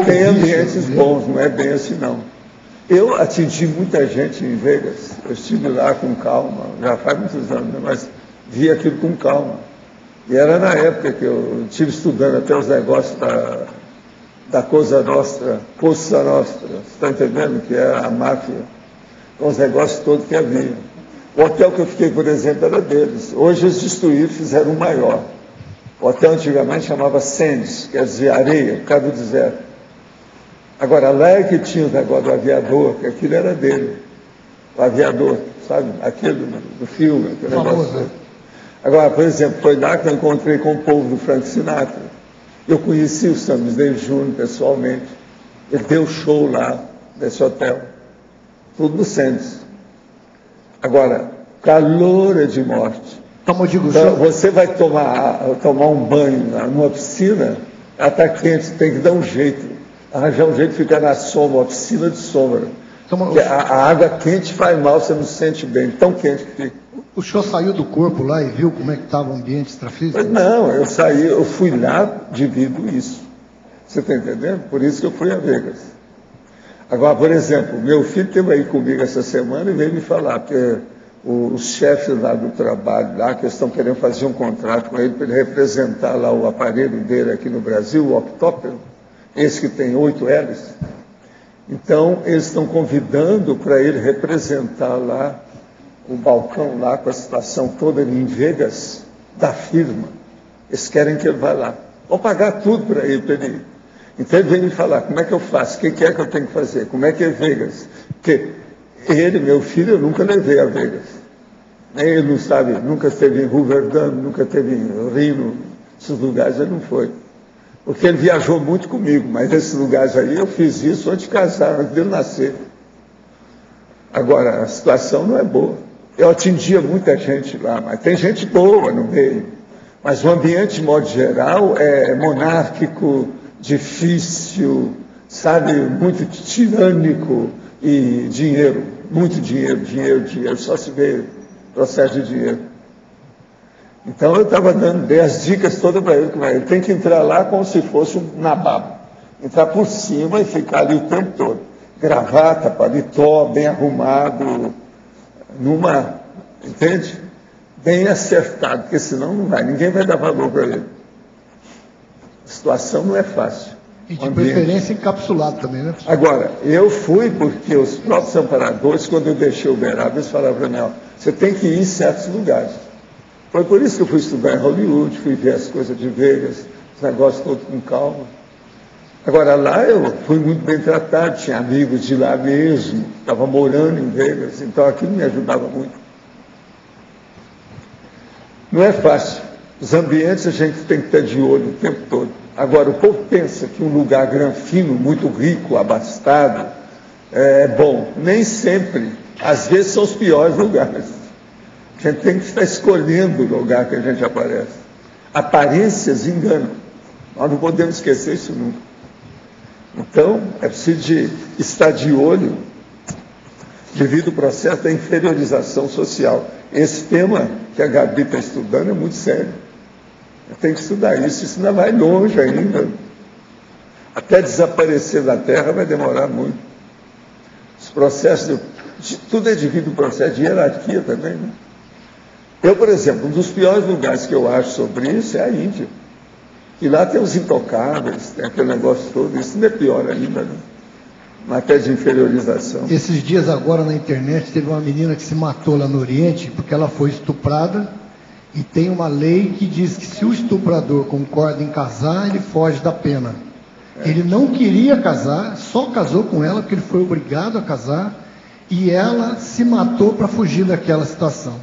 tem ambientes bons, não é bem assim, não. Eu atingi muita gente em Vegas, eu estive lá com calma, já faz muitos anos, né, mas vi aquilo com calma. E era na época que eu estive estudando até os negócios da Cosa Nostra, está entendendo? Que é a máfia, com os negócios todos que havia. O hotel que eu fiquei, por exemplo, era deles. Hoje eles destruíram, fizeram um maior. O hotel antigamente chamava Sands, quer dizer areia, por causa do deserto. Agora, lá é que tinha o negócio do aviador, que aquilo era dele. O aviador, sabe? Aquilo do filme, aquele negócio. Agora, por exemplo, foi lá que eu encontrei com o povo do Frank Sinatra. Eu conheci o Sammy Davis Jr. pessoalmente. Ele deu show lá, nesse hotel. Tudo no Sands. Agora, calor é de morte. Então, você vai tomar um banho numa piscina, ela está quente, tem que dar um jeito. Arranjar um jeito de ficar na sombra, uma piscina de sombra. A água quente faz mal, você não se sente bem, tão quente que fica. O senhor saiu do corpo lá e viu como é que estava o ambiente extrafísico? Não, eu fui lá devido a isso. Você está entendendo? Por isso que eu fui a Vegas. Agora, por exemplo, meu filho esteve aí comigo essa semana e veio me falar que os chefes lá do trabalho, lá, que estão querendo fazer um contrato com ele para ele representar lá o aparelho dele aqui no Brasil, o Octopel, esse que tem 8 L's. Então, eles estão convidando para ele representar lá o balcão lá com a situação toda em Vegas da firma. Eles querem que ele vá lá. Vão pagar tudo para ele ir. Então ele vem me falar, como é que eu faço? O que é que eu tenho que fazer? Como é que é Vegas? Porque ele, meu filho, eu nunca levei a Vegas. Ele não sabe, nunca esteve em Riverdale, nunca esteve em Reno, esses lugares ele não foi. Porque ele viajou muito comigo, mas nesses lugares aí eu fiz isso antes de casar, antes dele nascer. Agora, a situação não é boa. Eu atendia muita gente lá, mas tem gente boa no meio. Mas o ambiente, de modo geral, é monárquico, difícil, sabe, muito tirânico e dinheiro, muito dinheiro, só se vê processo de dinheiro. Então eu estava dando 10 dicas todas para ele, ele tem que entrar lá como se fosse um nababo, entrar por cima e ficar ali o tempo todo. Gravata, paletó, bem arrumado, entende? Bem acertado, porque senão não vai, ninguém vai dar valor para ele. A situação não é fácil. E de preferência encapsulado também, né? Agora, eu fui porque os próprios amparadores, quando eu deixei o Uberaba, eles falaram para mim, você tem que ir em certos lugares. Foi por isso que eu fui estudar em Hollywood, fui ver as coisas de Vegas, os negócios todos com calma. Agora, lá eu fui muito bem tratado, tinha amigos de lá mesmo, estava morando em Vegas, então aquilo me ajudava muito. Não é fácil. Os ambientes a gente tem que estar de olho o tempo todo. Agora, o povo pensa que um lugar granfino, muito rico, abastado, é bom. Nem sempre. Às vezes são os piores lugares. A gente tem que estar escolhendo o lugar que a gente aparece. Aparências enganam. Nós não podemos esquecer isso nunca. Então, é preciso estar de olho devido ao processo da inferiorização social. Esse tema que a Gabi está estudando é muito sério. Tem que estudar isso ainda vai longe ainda. Até desaparecer da Terra vai demorar muito. Os processos, tudo é devido ao processo de hierarquia também, né? Eu, por exemplo, um dos piores lugares que eu acho sobre isso é a Índia. E lá tem os intocáveis, tem aquele negócio todo, isso não é pior ainda, né? Matéria de inferiorização. Esses dias agora na internet teve uma menina que se matou lá no Oriente porque ela foi estuprada e tem uma lei que diz que se o estuprador concorda em casar, ele foge da pena. Ele não queria casar, só casou com ela porque ele foi obrigado a casar e ela se matou para fugir daquela situação.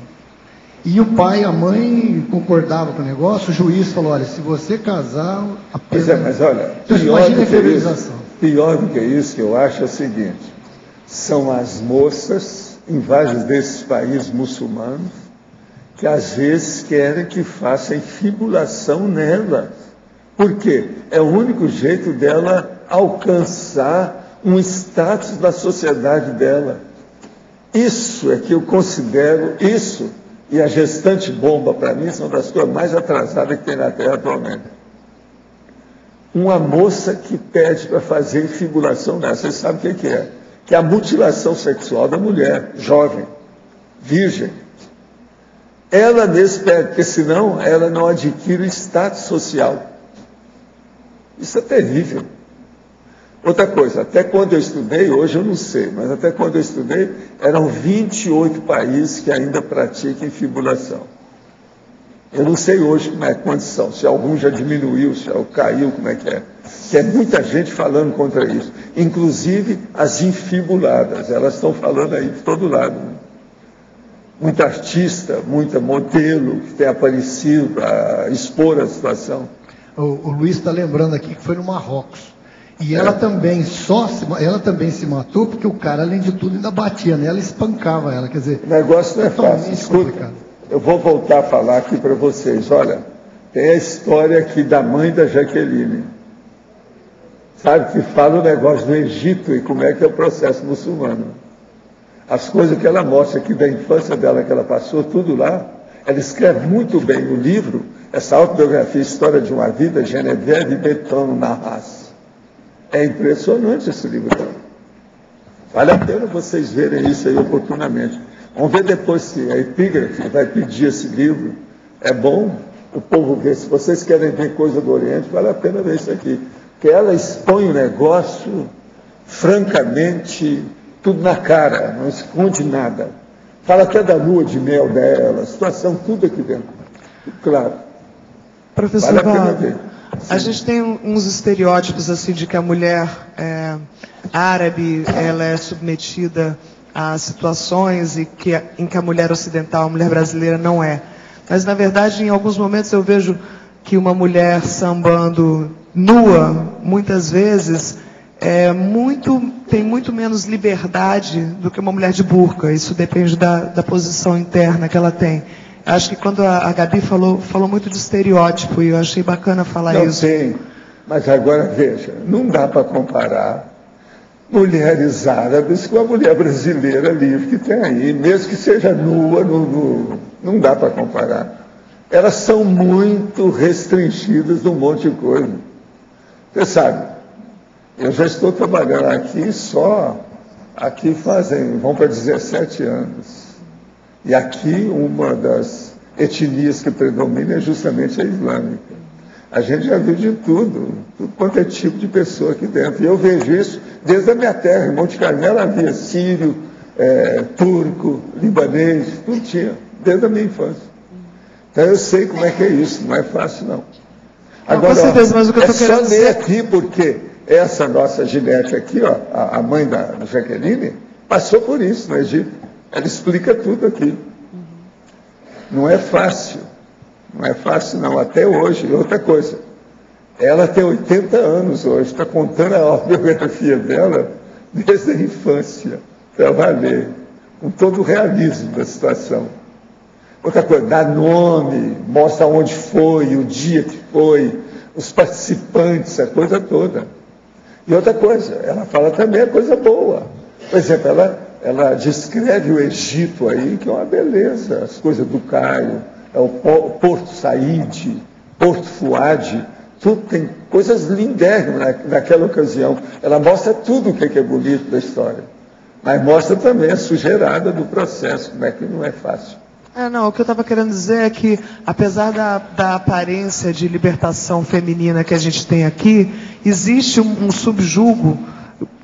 E o pai e a mãe concordavam com o negócio, o juiz falou, olha, se você casar, a pena... Pois é, mas olha, pior do que isso que eu acho é o seguinte, são as moças em vários desses países muçulmanos que às vezes querem que faça infibulação nela. Por quê? É o único jeito dela alcançar um status da sociedade dela. Isso é que eu considero, isso e a gestante bomba, para mim, são das coisas mais atrasadas que tem na Terra atualmente. Uma moça que pede para fazer infibulação nela, vocês sabem o que é? Que é a mutilação sexual da mulher, jovem, virgem. Ela mesma pede, porque senão ela não adquire o status social. Isso é terrível. Outra coisa, até quando eu estudei, hoje eu não sei, mas até quando eu estudei, eram 28 países que ainda praticam infibulação. Eu não sei hoje como é a condição, se algum já diminuiu, se caiu, como é que é. Tem muita gente falando contra isso. Inclusive as infibuladas, elas estão falando aí de todo lado. Muita artista, muita modelo que tem aparecido para expor a situação. O Luiz está lembrando aqui que foi no Marrocos. E ela também se matou porque o cara, além de tudo, ainda batia nela e espancava ela. Quer dizer, o negócio não é fácil. Escuta, eu vou voltar a falar aqui para vocês. Olha, tem a história aqui da mãe da Jaqueline. Sabe, que fala o negócio do Egito e como é que é o processo muçulmano. As coisas que ela mostra aqui da infância dela, que ela passou, tudo lá. Ela escreve muito bem no livro, essa autobiografia, História de uma Vida, Geneviève Beton Narras. É impressionante esse livro dela. Vale a pena vocês verem isso aí oportunamente. Vamos ver depois se a Epígrafe vai pedir esse livro. É bom o povo ver. Se vocês querem ver coisa do Oriente, vale a pena ver isso aqui. Porque ela expõe o negócio, francamente, tudo na cara, não esconde nada. Fala até da lua de mel dela, situação, tudo aqui dentro. Claro. Professor Vale a pena ver. A gente tem uns estereótipos assim de que a mulher árabe ela é submetida a situações em que a mulher ocidental, a mulher brasileira não é. Mas na verdade, em alguns momentos eu vejo que uma mulher sambando nua, muitas vezes, tem muito menos liberdade do que uma mulher de burca. Isso depende da posição interna que ela tem. Acho que quando a Gabi falou muito de estereótipo, e eu achei bacana falar isso. Não tem, mas agora veja, não dá para comparar mulheres árabes com a mulher brasileira livre que tem aí, mesmo que seja nua, não dá para comparar. Elas são muito restringidas num monte de coisa. Você sabe, eu já estou trabalhando aqui vão para 17 anos. E aqui uma das etnias que predomina é justamente a islâmica. A gente já viu de tudo quanto é tipo de pessoa aqui dentro. E eu vejo isso desde a minha terra, em Monte Carmelo havia sírio, turco, libanês, tudo tinha, desde a minha infância. Então eu sei como é que é isso, não é fácil não. Agora, com certeza, mas o que eu tô querendo só ler aqui, porque essa nossa Ginete aqui, ó, a mãe da Jaqueline, passou por isso no Egito. Ela explica tudo aqui. Não é fácil. Não é fácil não, até hoje. E outra coisa, ela tem 80 anos hoje, está contando a autobiografia dela desde a infância, para valer, com todo o realismo da situação. Outra coisa, dá nome, mostra onde foi, o dia que foi, os participantes, a coisa toda. E outra coisa, ela fala também a coisa boa. Por exemplo, ela descreve o Egito aí, que é uma beleza, as coisas do Cairo, o Porto Said, Porto Fuad, tudo tem coisas lindérrimas naquela ocasião. Ela mostra tudo o que é bonito da história, mas mostra também a sujeirada do processo, como é que não é fácil. Não, o que eu estava querendo dizer é que, apesar da aparência de libertação feminina que a gente tem aqui, existe um subjugo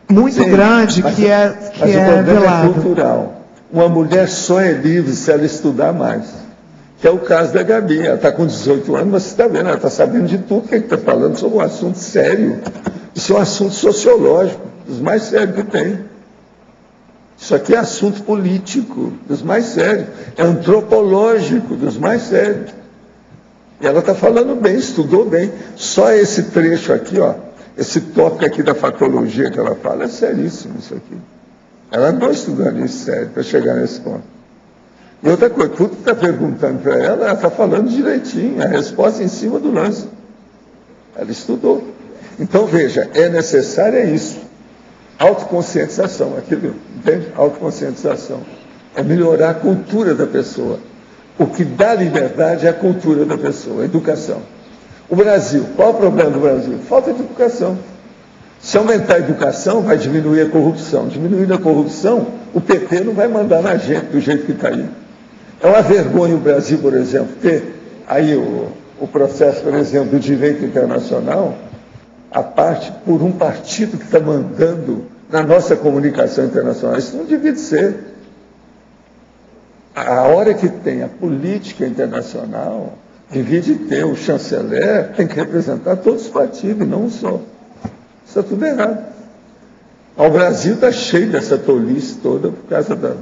muito grande que é velado. É cultural. Uma mulher só é livre se ela estudar mais. Que é o caso da Gabi. Ela está com 18 anos, mas você está vendo, ela está sabendo de tudo que está falando sobre um assunto sério. Isso é um assunto sociológico, dos mais sérios que tem. Isso aqui é assunto político, dos mais sérios. É antropológico, dos mais sérios. E ela está falando bem, estudou bem. Só esse trecho aqui, ó, esse tópico aqui da fatologia que ela fala, é seríssimo isso aqui. Ela andou estudando isso sério para chegar nesse ponto. E outra coisa, tudo que está perguntando para ela está falando direitinho, a resposta em cima do lance. Ela estudou. Então, veja, é necessário isso. Autoconscientização, aquilo, entende? Autoconscientização. É melhorar a cultura da pessoa. O que dá liberdade é a cultura da pessoa, a educação. O Brasil, qual o problema do Brasil? Falta de educação. Se aumentar a educação, vai diminuir a corrupção. Diminuindo a corrupção, o PT não vai mandar na gente do jeito que está aí. É uma vergonha o Brasil, por exemplo, ter aí o processo, por exemplo, do direito internacional. a parte por um partido que está mandando na nossa comunicação internacional. Isso não devia ser. A hora que tem a política internacional, devia de ter o chanceler, tem que representar todos os partidos, não um só. Isso é tudo errado. O Brasil está cheio dessa tolice toda por causa da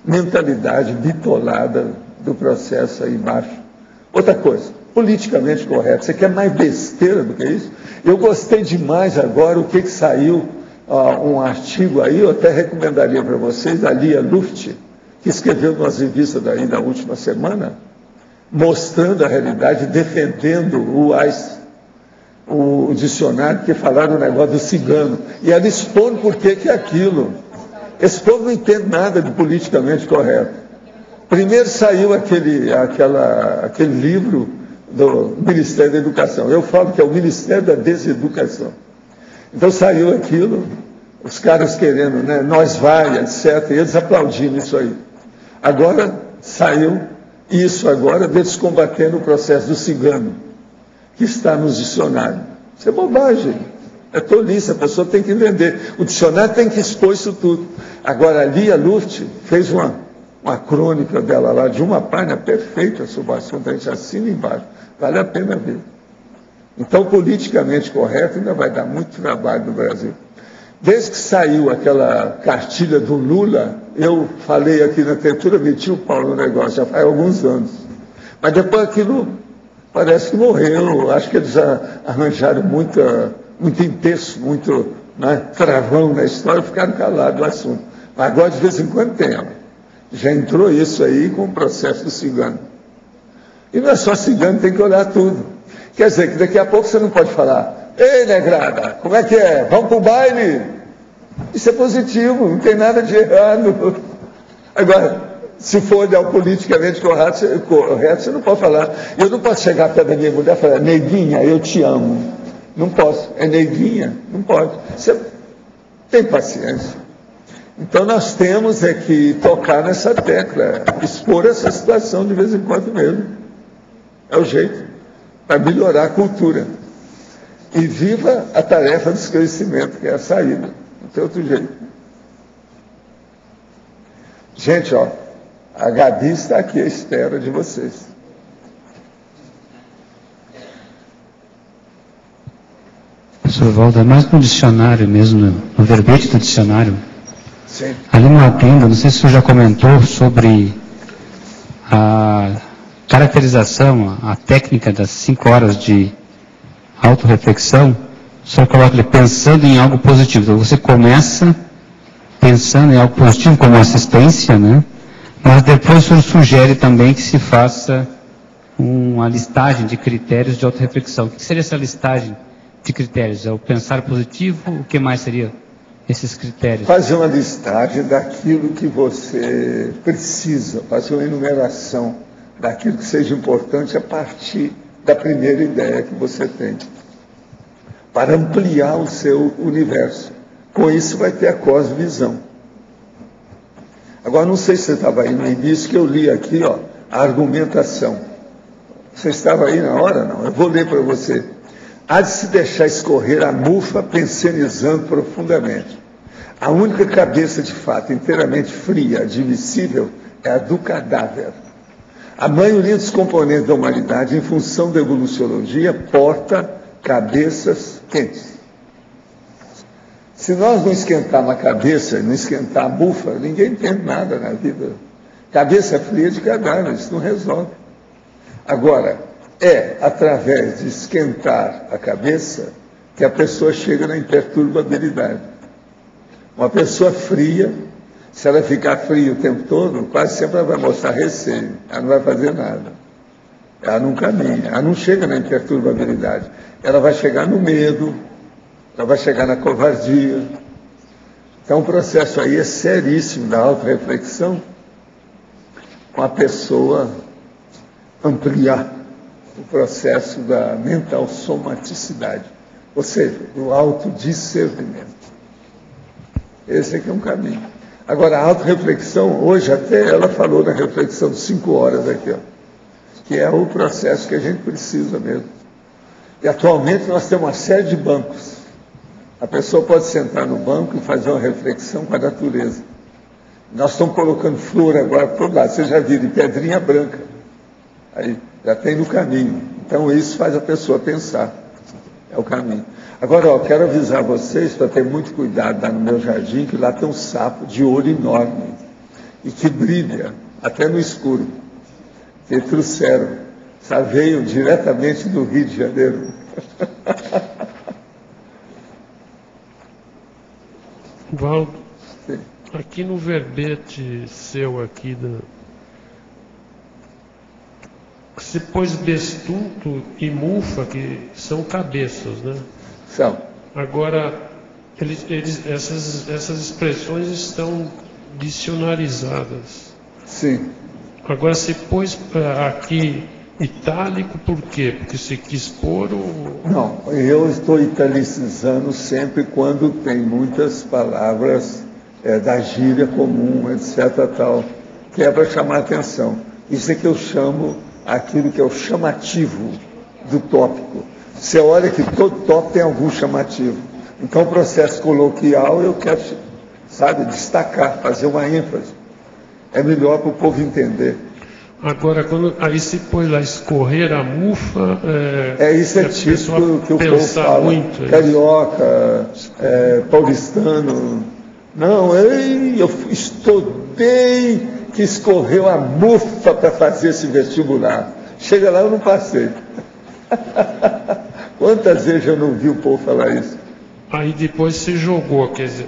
mentalidade bitolada do processo aí embaixo. Outra coisa, politicamente correto, você quer mais besteira do que isso? Eu gostei demais agora o que saiu, um artigo aí, eu até recomendaria para vocês, a Lia Luft, que escreveu nas revistas daí da última semana, mostrando a realidade, defendendo o dicionário, que falaram o negócio do cigano. E ela expõe por que é aquilo. Esse povo não entende nada de politicamente correto. Primeiro saiu aquele livro do Ministério da Educação. Eu falo que é o Ministério da Deseducação. Então saiu aquilo, os caras querendo, né, nós vai, etc. E eles aplaudindo isso aí. Agora saiu isso agora deles combatendo o processo do cigano, que está nos dicionários. Isso é bobagem, é tolice, a pessoa tem que entender. O dicionário tem que expor isso tudo. Agora, a Lia Luft fez uma crônica dela lá, de uma página perfeita sobre o assunto, a gente assina embaixo, vale a pena ver. Então, politicamente correto, ainda vai dar muito trabalho no Brasil. Desde que saiu aquela cartilha do Lula, eu falei aqui na Cultura, meti o pau no negócio, já faz alguns anos. Mas depois aquilo parece que morreu. Acho que eles já arranjaram muito empeço, muito, né, travão na história, ficaram calados do assunto. Mas agora, de vez em quando, tem. Já entrou isso aí com o processo do cigano. E não é só cigano, tem que olhar tudo. Quer dizer, que daqui a pouco você não pode falar: ei, negrada, como é que é? Vamos para o baile? Isso é positivo, não tem nada de errado. Agora, se for olhar o politicamente correto, você não pode falar. Eu não posso chegar perto da minha mulher e falar: neguinha, eu te amo. Não posso. É neguinha? Não pode. Você tem paciência. Então nós temos que tocar nessa tecla, expor essa situação de vez em quando mesmo. É o jeito, para melhorar a cultura. E viva a tarefa do esclarecimento, que é a saída. Não tem outro jeito. Gente, a Gabi está aqui à espera de vocês. Professor Waldo, é mais no dicionário mesmo, no verbete do dicionário. Sim. Ali no adendo, não sei se o senhor já comentou sobre a caracterização, a técnica das 5 horas de autorreflexão. O senhor coloca ali, pensando em algo positivo. Então você começa pensando em algo positivo, como assistência, né? Mas depois o senhor sugere também que se faça uma listagem de critérios de autorreflexão. O que seria essa listagem de critérios? É o pensar positivo? O que mais seria esses critérios? Fazer uma listagem daquilo que você precisa, fazer uma enumeração daquilo que seja importante a partir da primeira ideia que você tem, para ampliar o seu universo. Com isso vai ter a cosmovisão. Agora, não sei se você estava aí no início, que eu li aqui, a argumentação. Você estava aí na hora? Não. Eu vou ler para você. Há de se deixar escorrer a mufa pensionizando profundamente. A única cabeça de fato inteiramente fria, admissível, é a do cadáver. A maioria dos componentes da humanidade, em função da evoluciologia, porta cabeças quentes. Se nós não esquentarmos a cabeça, não esquentar a mufa, ninguém entende nada na vida. Cabeça fria de cadáver, isso não resolve. Agora, é através de esquentar a cabeça que a pessoa chega na imperturbabilidade. Uma pessoa fria, se ela ficar fria o tempo todo, quase sempre ela vai mostrar receio, ela não vai fazer nada. Ela não caminha, ela não chega na imperturbabilidade. Ela vai chegar no medo, ela vai chegar na covardia. Então o processo aí é seríssimo da autorreflexão, com a pessoa ampliar o processo da mental somaticidade, ou seja, do autodiscernimento. Esse aqui é um caminho. Agora, a autorreflexão, hoje até ela falou na reflexão de 5 horas aqui, que é o processo que a gente precisa mesmo. E atualmente nós temos uma série de bancos. A pessoa pode sentar no banco e fazer uma reflexão com a natureza. Nós estamos colocando flor agora por lá. Você já viu de pedrinha branca. Aí já tem no caminho. Então isso faz a pessoa pensar. É o caminho. Agora, ó, quero avisar vocês para ter muito cuidado lá no meu jardim, que lá tem um sapo de olho enorme e que brilha até no escuro. Que trouxeram. Veio diretamente do Rio de Janeiro. Valdo, aqui no verbete seu aqui, você pôs bestunto e mufa, que são cabeças, né? São. Agora, essas expressões estão dicionarizadas. Sim. Agora, você pôs aqui itálico por quê? Porque você quis pôr o... Não, eu estou italicizando sempre quando tem muitas palavras da gíria comum, etc. tal, que é para chamar a atenção. Isso é que eu chamo aquilo que é o chamativo do tópico. Você olha que todo tópico tem algum chamativo. Então, o processo coloquial eu quero, destacar, fazer uma ênfase. É melhor para o povo entender. Agora, aí se põe lá escorrer a mufa, isso é típico que o povo fala. Muito, carioca, paulistano. Não, eu estudei que escorreu a mufa para fazer esse vestibular. Chega lá, eu não passei. Quantas vezes eu não vi o povo falar isso? Aí depois se jogou, quer dizer,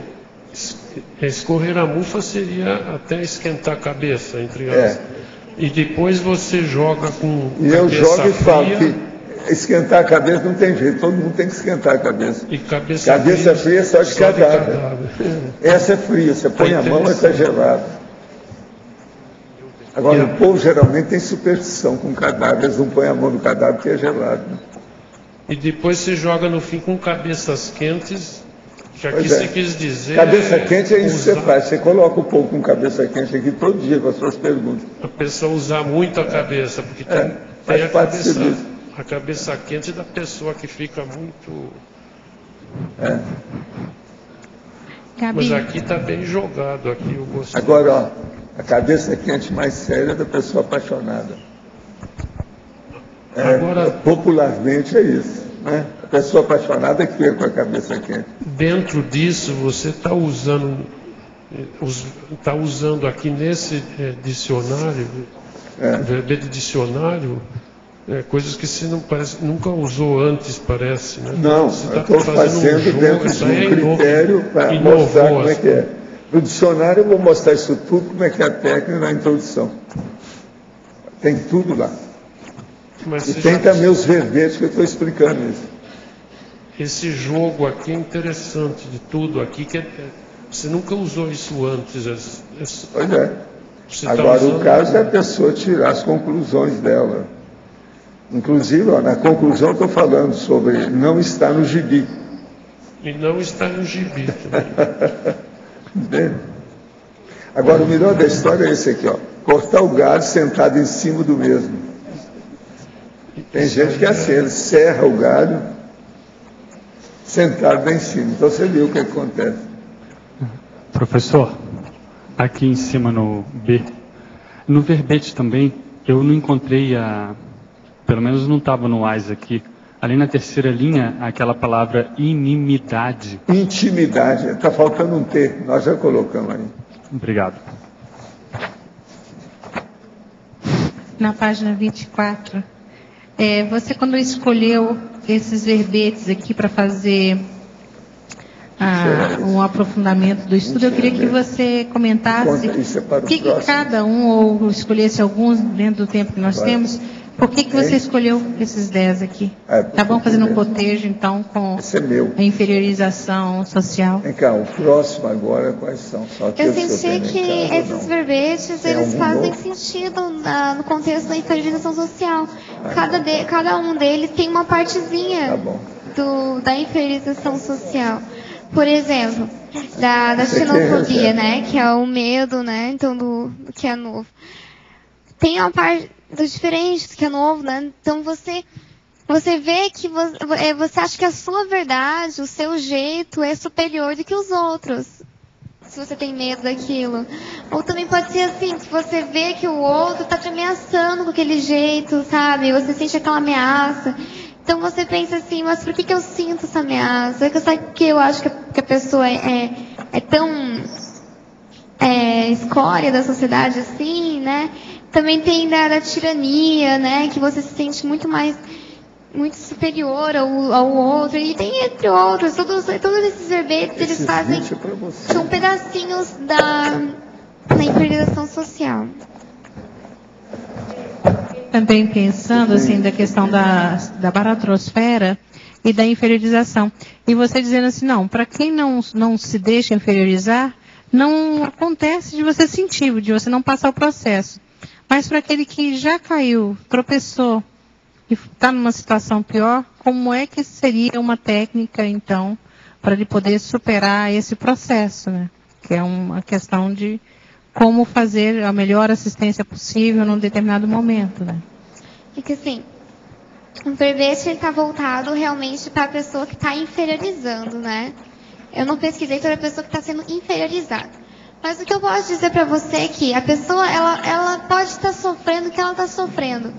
escorrer a mufa seria até esquentar a cabeça, entre aspas. E depois você joga com e eu jogo e falo que esquentar a cabeça não tem jeito, todo mundo tem que esquentar a cabeça. E cabeça fria é só de cadáver. Essa é fria, você põe a mão e está gelada. Agora, o povo geralmente tem superstição com cadáver, eles não põem a mão no cadáver porque é gelado. Né? E depois você joga no fim com cabeças quentes, que aqui você quis dizer... Cabeça quente é isso que você faz, você coloca o povo com cabeça quente aqui todo dia com as suas perguntas. A pessoa usar muito a cabeça, porque tem a cabeça quente da pessoa que fica muito... Mas aqui está bem jogado, aqui eu gostei. Agora, ó, a cabeça quente mais séria é da pessoa apaixonada. Agora, popularmente é isso, né? A pessoa apaixonada é que fica com a cabeça quente. Dentro disso, você está usando aqui nesse dicionário, verbete dicionário, coisas que você nunca usou antes, parece, né? Não, eu estou fazendo dentro de um critério para mostrar como é que é. No dicionário eu vou mostrar isso tudo, como é que é a técnica na introdução. Tem tudo lá. E tem também os verbetes que eu estou explicando isso. Esse jogo aqui é interessante de tudo aqui, que você nunca usou isso antes. Pois é. Agora o caso é a pessoa tirar as conclusões dela. Inclusive, ó, na conclusão estou falando sobre não estar no gibi. E não está no gibi também. Agora o melhor da história é esse aqui, ó. Cortar o galho sentado em cima do mesmo. Tem gente que é assim, ele serra o galho sentado lá em cima. Então você viu o que acontece. Professor, aqui em cima no B, no verbete também, eu não encontrei pelo menos não estava no AIS aqui, ali na terceira linha, aquela palavra inimidade. Intimidade, está faltando um T, nós já colocamos aí. Obrigado. Na página 24, você quando escolheu esses verbetes aqui para fazer um aprofundamento do estudo, eu queria que você comentasse o que cada um, ou escolhesse alguns dentro do tempo que nós temos, por que você escolheu esses 10 aqui? Tá bom fazendo um cotejo, então, com a inferiorização social? Vem cá, o próximo agora, quais são? Eu senti que esses verbetes, eles fazem sentido no contexto da inferiorização social. Cada um deles tem uma partezinha da inferiorização social. Por exemplo, da xenofobia, né? Que é o medo, né? Então, do que é novo. Tem uma parte do diferente, que é novo, né? Então você você vê que você acha que a sua verdade, o seu jeito é superior do que os outros. Se você tem medo daquilo. Ou também pode ser assim, que você vê que o outro está te ameaçando com aquele jeito, sabe? Você sente aquela ameaça. Então você pensa assim, mas por que eu sinto essa ameaça? É que eu acho que a pessoa é tão escória da sociedade assim, né? Também tem da tirania, né? Que você se sente muito superior ao outro. E tem entre outros, todos esses verbetes, eles fazem, são pedacinhos da inferiorização social. Também pensando assim da questão da baratrosfera e da inferiorização. E você dizendo assim, não, para quem não se deixa inferiorizar, não acontece de você sentir, de você não passar o processo. Mas para aquele que já caiu, tropeçou e está numa situação pior, como é que seria uma técnica, então, para ele poder superar esse processo, né? Que é uma questão de como fazer a melhor assistência possível num determinado momento, né? E que assim, o verbete está voltado realmente para a pessoa que está inferiorizando, né? Eu não pesquisei sobre a pessoa que está sendo inferiorizada. Mas o que eu posso dizer para você é que a pessoa, ela pode estar sofrendo o que ela está sofrendo.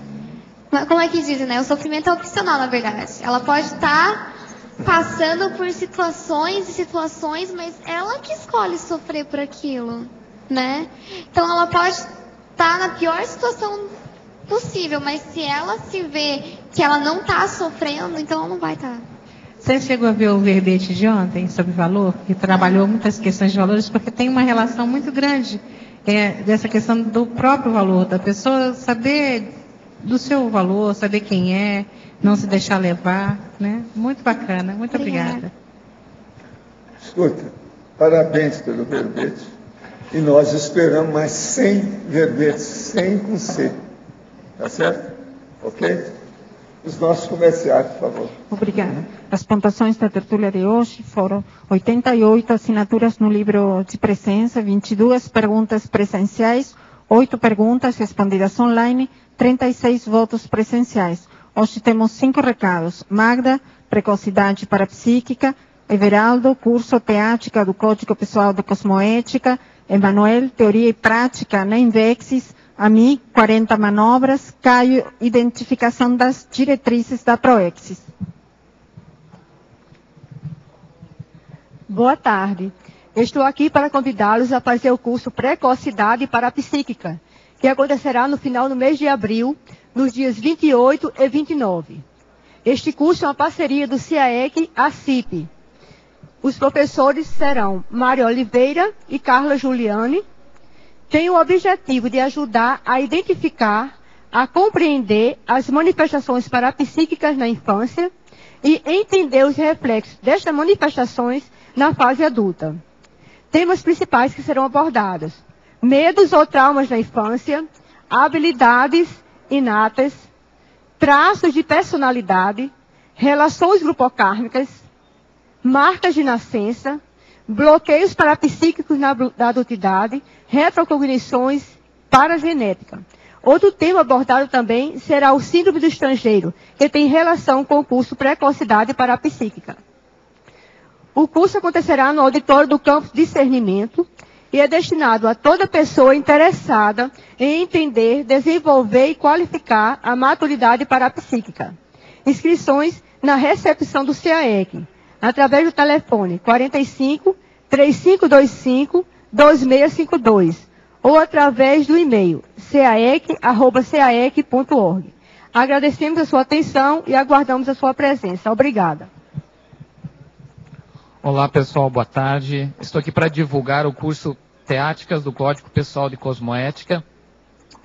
Como é que dizem, né? O sofrimento é opcional, na verdade. Ela pode estar passando por situações e situações, mas ela que escolhe sofrer por aquilo, né? Então ela pode estar na pior situação possível, mas se ela se vê que ela não está sofrendo, então ela não vai estar. Você chegou a ver o verbete de ontem sobre valor? Que trabalhou muitas questões de valores, porque tem uma relação muito grande dessa questão do próprio valor, da pessoa saber do seu valor, saber quem é, não se deixar levar, né? Muito bacana, muito obrigada. Escuta, parabéns pelo verbete. E nós esperamos mais 100 verbetes, 100 com C. Tá certo? Ok? Os nossos comerciais, por favor. Obrigada. As pontuações da tertúlia de hoje foram 88 assinaturas no livro de presença, 22 perguntas presenciais, 8 perguntas respondidas online, 36 votos presenciais. Hoje temos 5 recados. Magda, precocidade parapsíquica. Everaldo, curso teática do Código Pessoal de Cosmoética. Emanuel, teoria e prática na Invexis. A mim, 40 manobras. Caio, identificação das diretrizes da Proexis. Boa tarde. Estou aqui para convidá-los a fazer o curso Precocidade Parapsíquica, que acontecerá no final do mês de abril, nos dias 28 e 29. Este curso é uma parceria do CIAEC à CIP. Os professores serão Mário Oliveira e Carla Giuliani. Tem o objetivo de ajudar a identificar, a compreender as manifestações parapsíquicas na infância e entender os reflexos destas manifestações na fase adulta. Temas principais que serão abordados: medos ou traumas na infância, habilidades inatas, traços de personalidade, relações grupocármicas, marcas de nascença, bloqueios parapsíquicos na adultidade, retrocognições, paragenética. Outro tema abordado também será o síndrome do estrangeiro, que tem relação com o curso Precocidade Parapsíquica. O curso acontecerá no auditório do campus Discernimento e é destinado a toda pessoa interessada em entender, desenvolver e qualificar a maturidade parapsíquica. Inscrições na recepção do CIAEC, através do telefone 45 3525 2652 ou através do e-mail caec@caec.org. Agradecemos a sua atenção e aguardamos a sua presença. Obrigada. Olá pessoal, boa tarde. Estou aqui para divulgar o curso Teáticas do Código Pessoal de Cosmoética,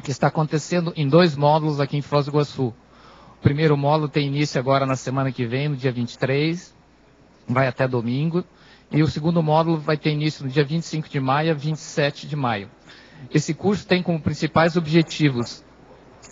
que está acontecendo em 2 módulos aqui em Foz do Iguaçu. O primeiro módulo tem início agora na semana que vem, no dia 23, vai até domingo. E o segundo módulo vai ter início no dia 25 de maio a 27 de maio. Esse curso tem como principais objetivos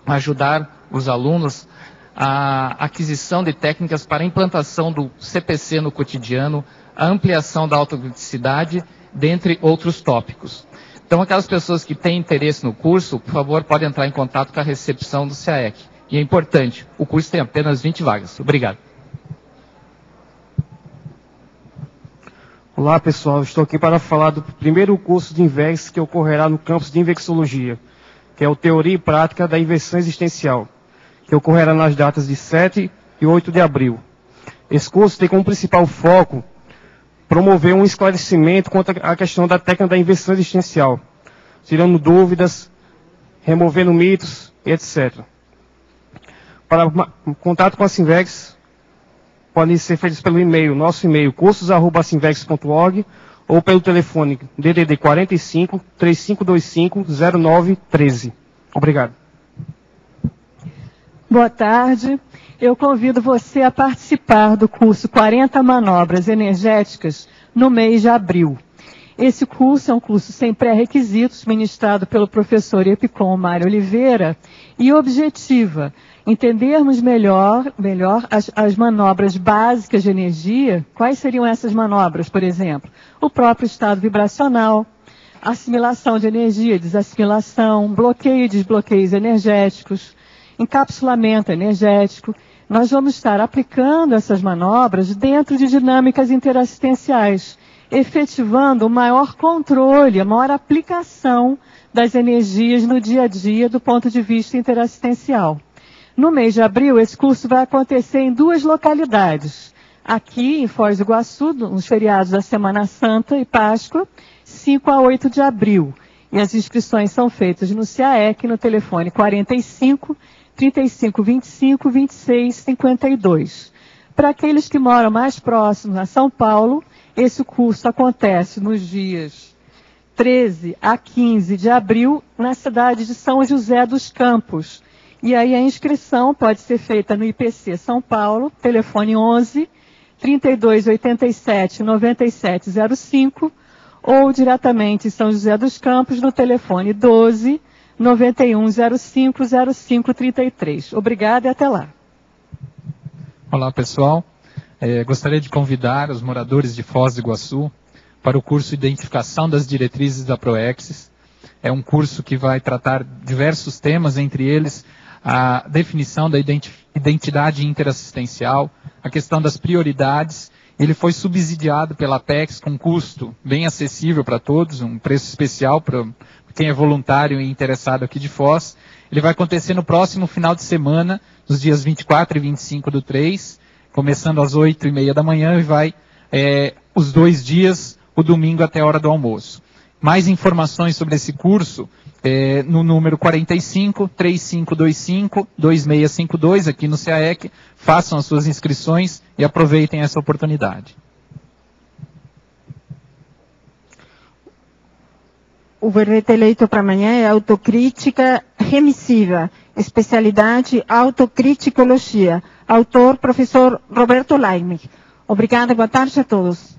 ajudar os alunos a aquisição de técnicas para a implantação do CPC no cotidiano, a ampliação da autocriticidade, dentre outros tópicos. Então, aquelas pessoas que têm interesse no curso, por favor, podem entrar em contato com a recepção do CIAEC. E é importante, o curso tem apenas 20 vagas. Obrigado. Olá pessoal, estou aqui para falar do primeiro curso de INVEX que ocorrerá no campus de Inversologia, que é o Teoria e Prática da Inversão Existencial, que ocorrerá nas datas de 7 e 8 de abril. Esse curso tem como principal foco promover um esclarecimento quanto à questão da técnica da inversão existencial, tirando dúvidas, removendo mitos, etc. Para contato com a Sinvex, podem ser feitos pelo e-mail, nosso e-mail, cursos@sinvex.org, ou pelo telefone DDD 45 3525 0913. Obrigado. Boa tarde. Eu convido você a participar do curso 40 Manobras Energéticas no mês de abril. Esse curso é um curso sem pré-requisitos, ministrado pelo professor Epicom Mário Oliveira, e objetiva entendermos melhor as manobras básicas de energia. Quais seriam essas manobras, por exemplo? O próprio estado vibracional, assimilação de energia, desassimilação, bloqueio e desbloqueios energéticos, encapsulamento energético. Nós vamos estar aplicando essas manobras dentro de dinâmicas interassistenciais, efetivando o maior controle, a maior aplicação das energias no dia a dia do ponto de vista interassistencial. No mês de abril, esse curso vai acontecer em 2 localidades. Aqui, em Foz do Iguaçu, nos feriados da Semana Santa e Páscoa, 5 a 8 de abril. E as inscrições são feitas no CAEC, no telefone 45 35 25 26 52. Para aqueles que moram mais próximos a São Paulo, esse curso acontece nos dias 13 a 15 de abril, na cidade de São José dos Campos. E aí a inscrição pode ser feita no IPC São Paulo, telefone 11 3287 9705, ou diretamente em São José dos Campos, no telefone 12 9105 0533. Obrigada e até lá. Olá pessoal, gostaria de convidar os moradores de Foz do Iguaçu para o curso Identificação das Diretrizes da Proexis. É um curso que vai tratar diversos temas, entre eles a definição da identidade interassistencial, a questão das prioridades. Ele foi subsidiado pela Apex com custo bem acessível para todos, um preço especial para quem é voluntário e interessado aqui de Foz. Ele vai acontecer no próximo final de semana, nos dias 24 e 25 do 3, começando às 8h30 da manhã, e vai os 2 dias, o domingo até a hora do almoço. Mais informações sobre esse curso no número 45 3525 2652, aqui no CAEC. Façam as suas inscrições e aproveitem essa oportunidade. O verbete eleito para amanhã é autocrítica remissiva, especialidade autocriticologia. Autor, professor Roberto Laime. Obrigada, boa tarde a todos.